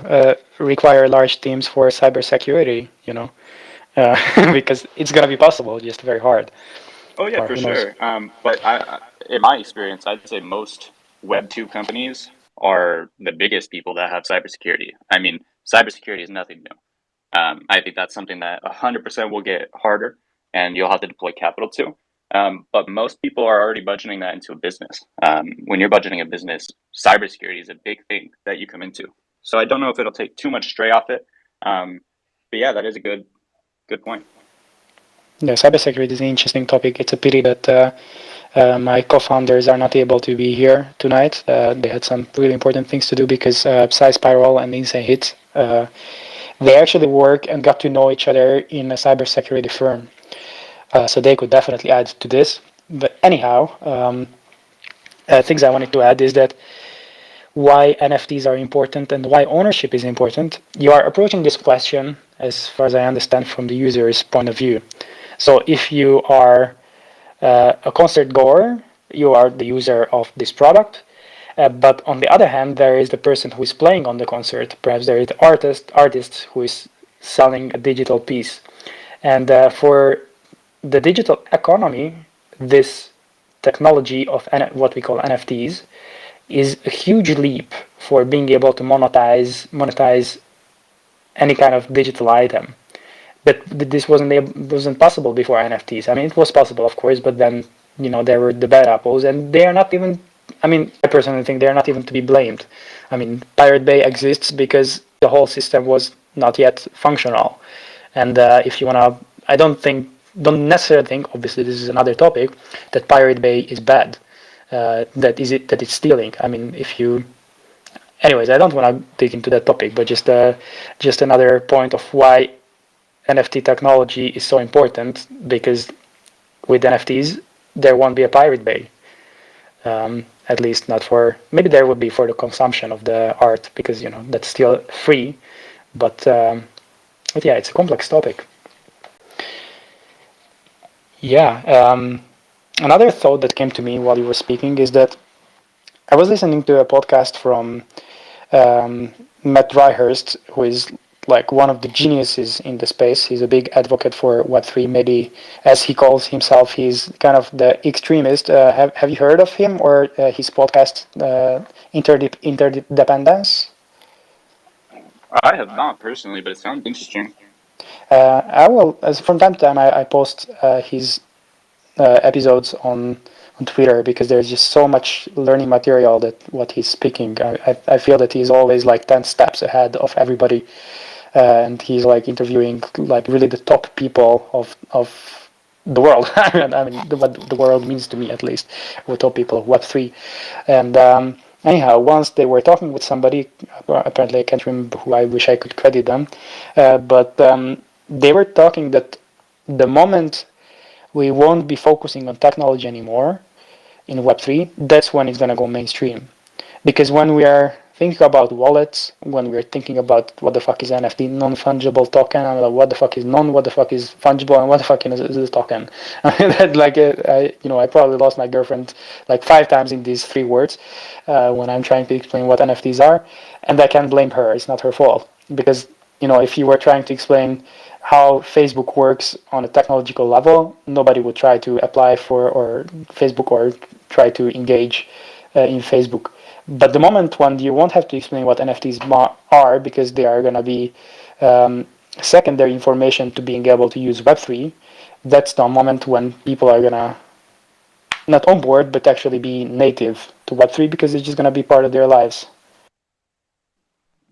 require large teams for cybersecurity, because it's going to be possible, just very hard. Oh yeah, Or for who knows? sure. But in my experience, I'd say most Web2 companies are the biggest people that have cybersecurity. I mean, cybersecurity is nothing new. I think that's something that 100% will get harder, and you'll have to deploy capital to. But most people are already budgeting that into a business. When you're budgeting a business, cybersecurity is a big thing that you come into. So I don't know if it'll take too much stray off it. But yeah, that is a good point. Yeah, cybersecurity is an interesting topic. It's a pity that my co-founders are not able to be here tonight. They had some really important things to do because Psy Spiral and Insane Hit, they actually work and got to know each other in a cybersecurity firm. So they could definitely add to this. But anyhow, things I wanted to add is that why NFTs are important and why ownership is important. You are approaching this question, as far as I understand, from the user's point of view. So if you are a concert goer, you are the user of this product. But on the other hand, there is the person who is playing on the concert. Perhaps there is the artist who is selling a digital piece. And for the digital economy, this technology of what we call NFTs is a huge leap for being able to monetize any kind of digital item. But this wasn't possible before NFTs. I mean, it was possible, of course, but then there were the bad apples, and they are not even. I mean, I personally think they are not even to be blamed. I mean, Pirate Bay exists because the whole system was not yet functional, and if you wanna, I don't necessarily think. Obviously, this is another topic that Pirate Bay is bad. That it's stealing. I mean, if you. Anyways, I don't want to dig into that topic, but just another point of why NFT technology is so important, because with NFTs there won't be a Pirate Bay, at least not for, maybe there would be for the consumption of the art, because that's still free, but yeah, it's a complex topic. Yeah, another thought that came to me while you were speaking is that I was listening to a podcast from Matt Dryhurst, who is like one of the geniuses in the space. He's a big advocate for Web3. Maybe, as he calls himself, he's kind of the extremist. Have you heard of him or his podcast, Interdependence? I have not personally, but it sounds interesting. I will, as from time to time, I post his episodes on Twitter, because there's just so much learning material that what he's speaking. I feel that he's always like 10 steps ahead of everybody, and he's like interviewing like really the top people of the world. I mean, what the world means to me, at least, the top people of Web3. And anyhow, once they were talking with somebody, apparently I can't remember who, I wish I could credit them, but they were talking that the moment we won't be focusing on technology anymore in Web3, that's when it's going to go mainstream. Because when we are thinking about wallets, when we're thinking about what the fuck is NFT, non-fungible token, and what the fuck is what the fuck is fungible, and what the fuck is a token. I mean, like, I probably lost my girlfriend like 5 times in these 3 words when I'm trying to explain what NFTs are, and I can't blame her. It's not her fault, because if you were trying to explain how Facebook works on a technological level, nobody would try to apply for or Facebook or try to engage in Facebook. But the moment when you won't have to explain what NFTs are, because they are going to be secondary information to being able to use Web3, that's the moment when people are gonna not on board, but actually be native to Web3 because it's just gonna be part of their lives.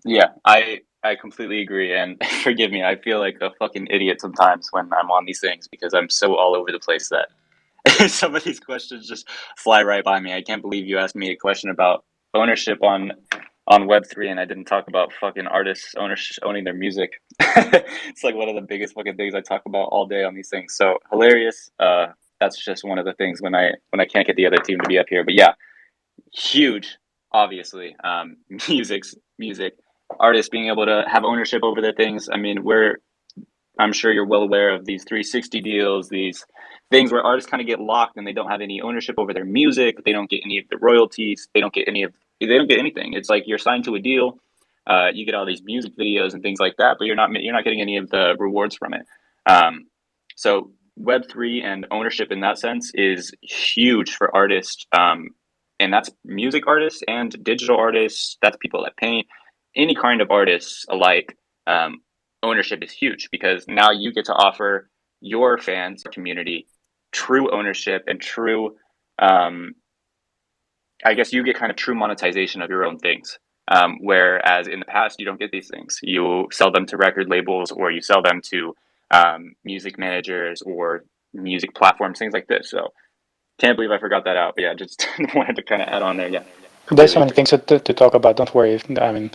Yeah, I completely agree, and forgive me, I feel like a fucking idiot sometimes when I'm on these things because I'm so all over the place that some of these questions just fly right by me. I can't believe you asked me a question about ownership on Web3, and I didn't talk about fucking artists owning their music. It's like one of the biggest fucking things I talk about all day on these things. So hilarious. That's just one of the things when I can't get the other team to be up here. But yeah, huge, obviously. Music, artists being able to have ownership over their things. I mean, I'm sure you're well aware of these 360 deals, these things where artists kind of get locked and they don't have any ownership over their music. They don't get any of the royalties. They don't get anything. It's like you're signed to a deal. You get all these music videos and things like that, but you're not getting any of the rewards from it. So Web3 and ownership in that sense is huge for artists. And that's music artists and digital artists. That's people that paint, any kind of artists alike. Ownership is huge because now you get to offer your fans community true ownership and true I guess you get kind of true monetization of your own things. Whereas in the past you don't get these things. You sell them to record labels or you sell them to music managers or music platforms, things like this. So can't believe I forgot that out. But yeah, just wanted to kind of add on there. Yeah, There's so completely many agree. things to talk about. Don't worry. I mean,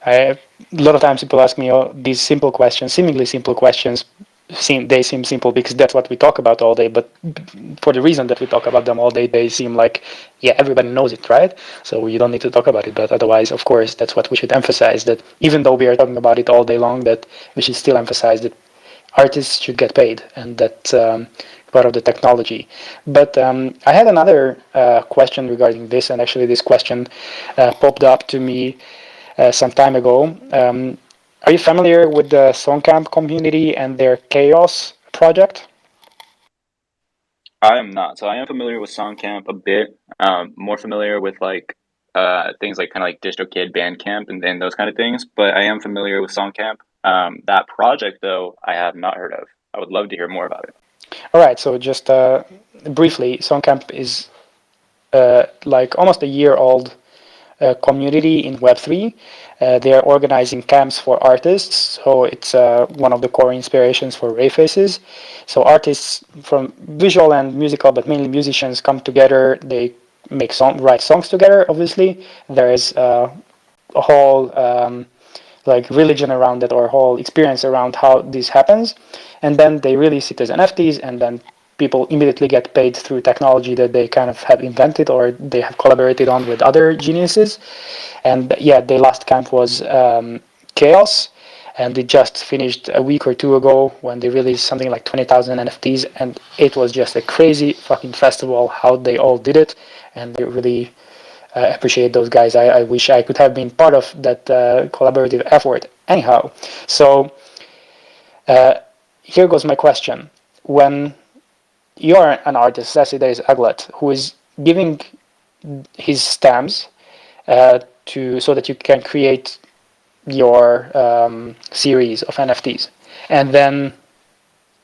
a lot of times people ask me these simple questions, seemingly simple questions. They seem simple because that's what we talk about all day. But for the reason that we talk about them all day, they seem like, yeah, everybody knows it, right? So you don't need to talk about it. But otherwise, of course, that's what we should emphasize. That even though we are talking about it all day long, that we should still emphasize that artists should get paid, and that's part of the technology. But I had another question regarding this, and actually, this question popped up to me some time ago. Are you familiar with the Songcamp community and their Chaos project? I am not. So I am familiar with Songcamp a bit. More familiar with like things like kind of like DistroKid, Bandcamp, and those kind of things. But I am familiar with Songcamp. That project, though, I have not heard of. I would love to hear more about it. All right, so just briefly, Songcamp is like almost a year old community in Web3. They are organizing camps for artists, so it's one of the core inspirations for RaveFaces. So artists from visual and musical, but mainly musicians, come together. They write songs together. Obviously, there is a whole like religion around it or whole experience around how this happens, and then they release it as NFTs, and then people immediately get paid through technology that they kind of have invented or they have collaborated on with other geniuses. And yeah, their last camp was Chaos, and it just finished a week or two ago when they released something like 20,000 NFTs, and it was just a crazy fucking festival how they all did it, and they really appreciate those guys. I wish I could have been part of that collaborative effort. Anyhow, so here goes my question. When you're an artist, let's say there is Aglet, who is giving his stamps to so that you can create your series of NFTs, and then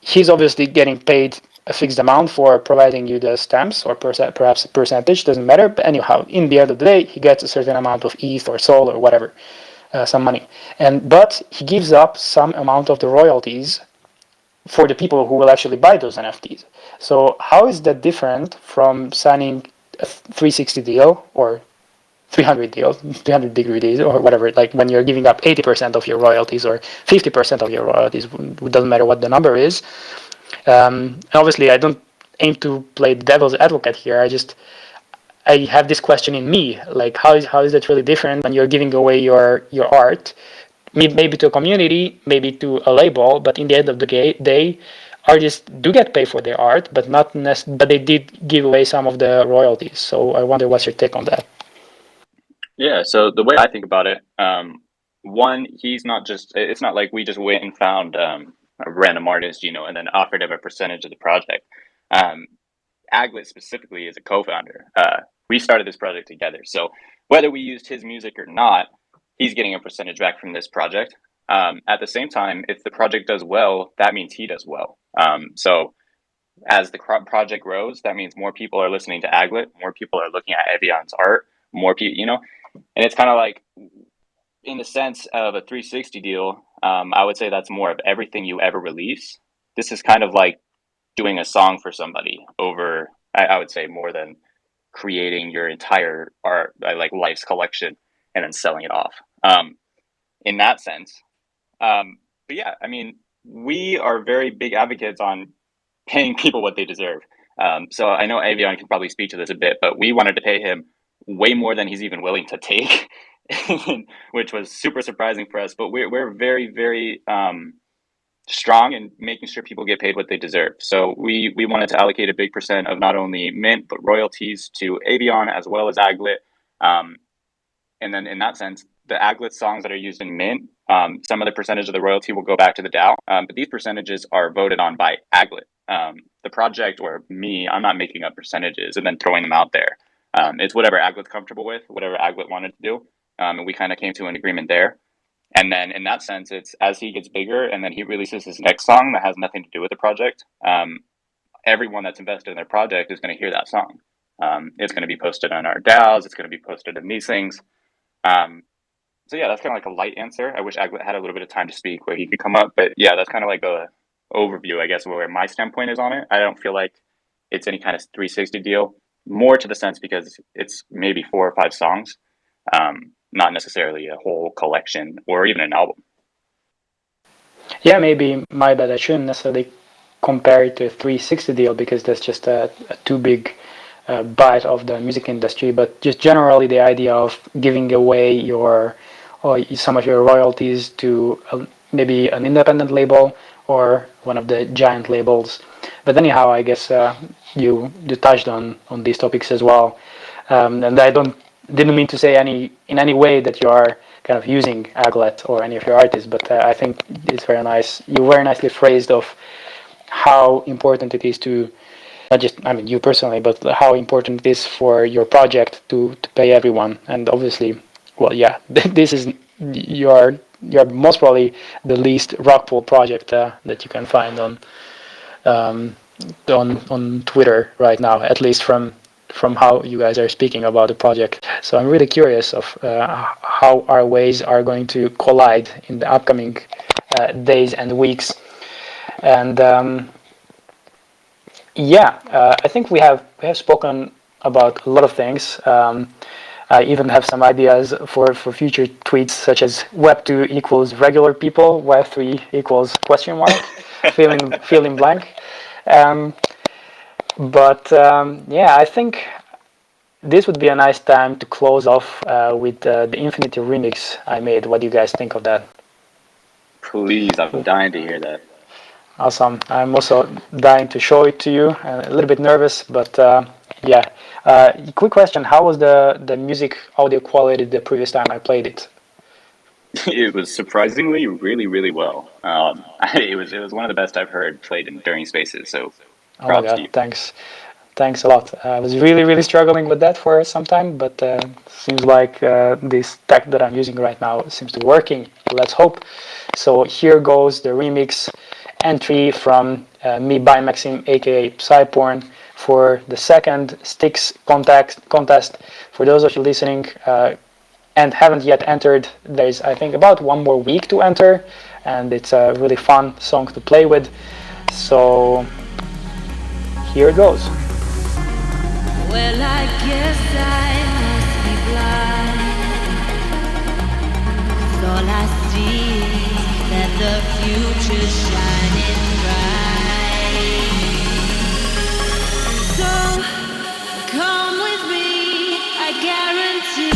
he's obviously getting paid a fixed amount for providing you the stamps, or perhaps a percentage, doesn't matter. But anyhow, in the end of the day, he gets a certain amount of ETH or SOL or whatever, some money. But he gives up some amount of the royalties for the people who will actually buy those NFTs. So how is that different from signing a 360 deal or 300 deals, 300 degree deals, or whatever, like when you're giving up 80% of your royalties or 50% of your royalties, it doesn't matter what the number is. And obviously, I don't aim to play the devil's advocate here. I have this question in me, like how is that really different when you're giving away your art, maybe to a community, maybe to a label, but in the end of the day, artists do get paid for their art, but not but they did give away some of the royalties. So I wonder what's your take on that. Yeah. So the way I think about it, one, he's not just. It's not like we just went and found a random artist, and then offered him a percentage of the project. Um, Aglet specifically is a co-founder. We started this project together, so whether we used his music or not, he's getting a percentage back from this project. At the same time, if the project does well, that means he does well. So as the project grows, that means more people are listening to Aglet, more people are looking at Evion's art, more people, and it's kind of like, in the sense of a 360 deal, I would say that's more of everything you ever release. This is kind of like doing a song for somebody over, I would say, more than creating your entire art, like life's collection, and then selling it off. In that sense, but yeah, I mean, we are very big advocates on paying people what they deserve. So I know Avion can probably speak to this a bit, but we wanted to pay him way more than he's even willing to take, which was super surprising for us. But we're very, very strong in making sure people get paid what they deserve. So we wanted to allocate a big percent of not only mint but royalties to Avion as well as Aglet. And then in that sense, the Aglet songs that are used in mint, some of the percentage of the royalty will go back to the DAO. But these percentages are voted on by Aglet. The project or me, I'm not making up percentages and then throwing them out there. It's whatever Aglet's comfortable with, whatever Aglet wanted to do. And we kind of came to an agreement there. And then in that sense, it's as he gets bigger and then he releases his next song that has nothing to do with the project, everyone that's invested in their project is going to hear that song. It's going to be posted on our DAOs. It's going to be posted in these things. So yeah, that's kind of like a light answer. I wish Aglet had a little bit of time to speak where he could come up, but yeah, that's kind of like a overview, I guess, where my standpoint is on it. I don't feel like it's any kind of 360 deal, more to the sense because it's maybe 4 or 5 songs, not necessarily a whole collection or even an album. Yeah, maybe my bad. I shouldn't necessarily compare it to a 360 deal because that's just a too big bite of the music industry. But just generally, the idea of giving away some of your royalties to maybe an independent label or one of the giant labels. But anyhow, I guess you touched on these topics as well, and I didn't mean to say in any way that you are kind of using Aglet or any of your artists, but I think it's very nice. You very nicely phrased of how important it is to not just, I mean, you personally, but how important it is for your project to pay everyone. And obviously, well, yeah, this is your most probably the least rock pool project that you can find on Twitter right now, at least from how you guys are speaking about the project. So I'm really curious of how our ways are going to collide in the upcoming days and weeks. And I think we have spoken about a lot of things. I even have some ideas for future tweets, such as Web2 equals regular people, Web3 equals question mark, feeling blank. I think this would be a nice time to close off with the Infinity remix I made. What do you guys think of that? Please, I'm dying to hear that. Awesome. I'm also dying to show it to you. A little bit nervous, but quick question: how was the music audio quality the previous time I played it? It was surprisingly really, really well. It was one of the best I've heard played during Spaces. So, oh my God, thanks a lot. I was really, really struggling with that for some time, but seems like this tech that I'm using right now seems to be working. Let's hope. So here goes the remix entry from me by Maxim, aka Psyporn, for the second Stix contest. For those of you listening and haven't yet entered, there's I think about 1 more week to enter, and it's a really fun song to play with. So here it goes. Well, I guess I must be blind. 'Cause all I see is that the future's shining bright. So come with me, I guarantee.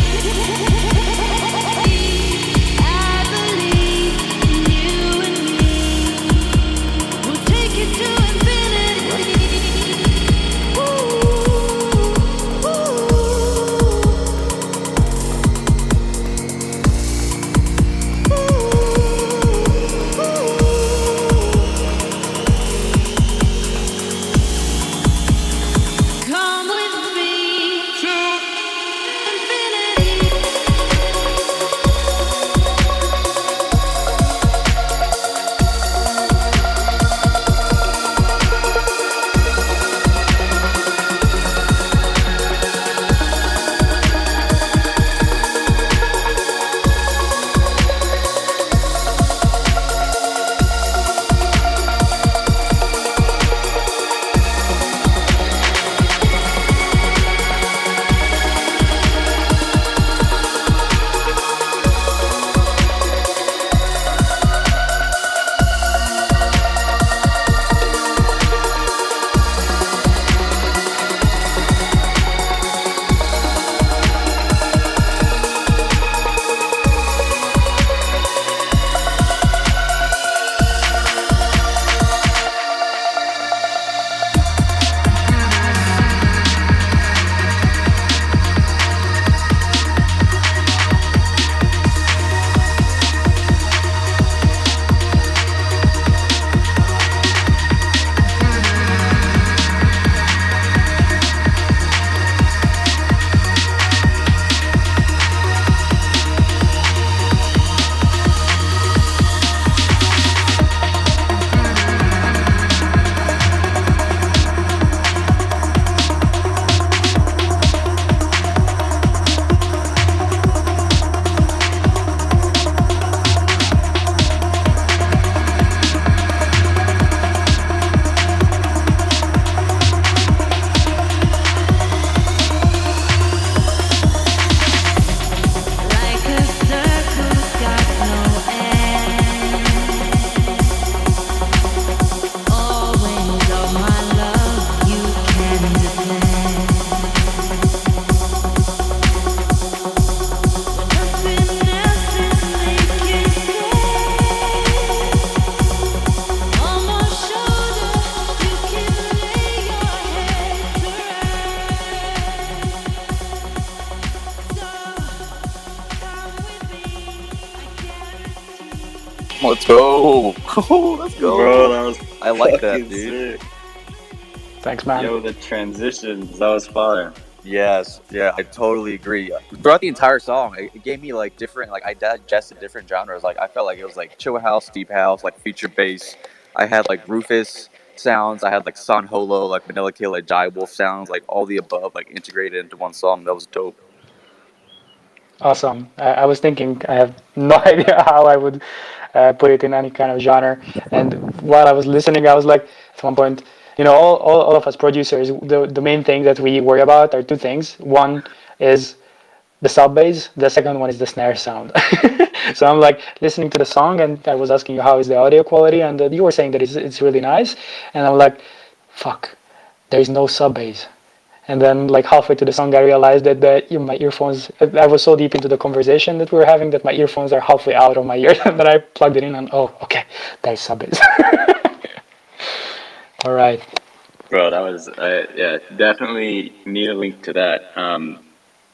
I believe in you and me. We'll take it to infinity. Come Let's go. Let's go. Bro, that was I like that, fucking dude. sick. Thanks, man. Yo, the transitions, that was fire. Yes, yeah, I totally agree. Throughout the entire song, it gave me like different, like I digested different genres. Like I felt like it was like chill house, deep house, like feature bass. I had like Rufus sounds. I had like San Holo, like Vanilla Kill, like Jai Wolf sounds, like all the above, like integrated into one song. That was dope. Awesome. I was thinking, I have no idea how I would put it in any kind of genre. And while I was listening, I was like, at one point, all of us producers, the main thing that we worry about are two things. One is the sub bass. The second one is the snare sound. So I'm like listening to the song, and I was asking you how is the audio quality, and you were saying that it's really nice, and I'm like, fuck, there is no sub bass. And then, like halfway to the song, I realized that my earphones. I was so deep into the conversation that we were having that my earphones are halfway out of my ear. That I plugged it in, and oh, okay, there's sub bass. All right. Bro, that was yeah, definitely need a link to that.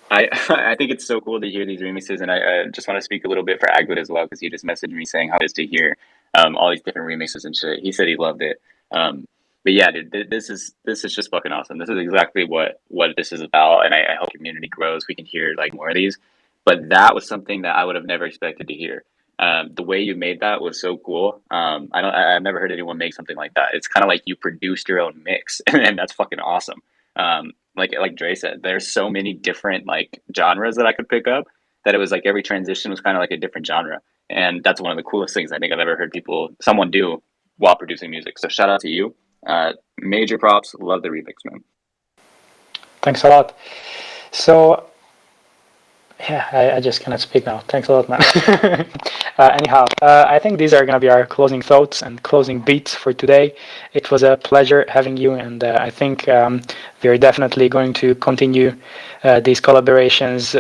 I I think it's so cool to hear these remixes, and I just want to speak a little bit for Aglet as well because he just messaged me saying how it is to hear all these different remixes and shit. He said he loved it. But yeah, dude, this is just fucking awesome. This is exactly what this is about, and I hope community grows. We can hear like more of these. But that was something that I would have never expected to hear. The way you made that was so cool. I've never heard anyone make something like that. It's kind of like you produced your own mix, and that's fucking awesome. Like Dre said, there's so many different like genres that I could pick up that it was like every transition was kind of like a different genre, and that's one of the coolest things I think I've ever heard someone do while producing music. So shout out to you. Major props. Love the remix, man. Thanks a lot. So yeah, I just cannot speak now. Thanks a lot, man. Anyhow, I think these are going to be our closing thoughts and closing beats for today. It was a pleasure having you, and I think we're definitely going to continue these collaborations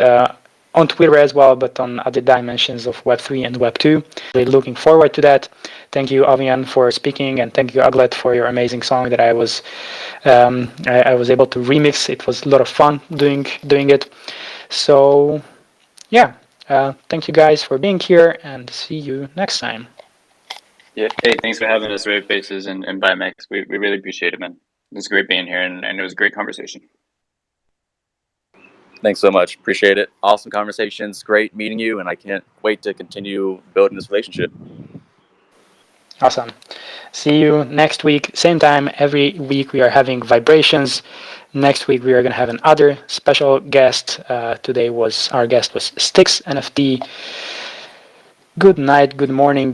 on Twitter as well, but on other dimensions of Web3 and Web2. Really looking forward to that. Thank you, Avian, for speaking, and thank you, Aglet, for your amazing song that I was able to remix. It was a lot of fun doing it. So, yeah, thank you guys for being here, and see you next time. Yeah. Hey, thanks for having us, RaveFaces and Bimax. We really appreciate it, man. It was great being here, and it was a great conversation. Thanks so much. Appreciate it. Awesome conversations. Great meeting you, and I can't wait to continue building this relationship. Awesome. See you next week, same time. Every week we are having vibrations. Next week we are going to have another special guest. Today our guest was StixNFT. Good night, good morning.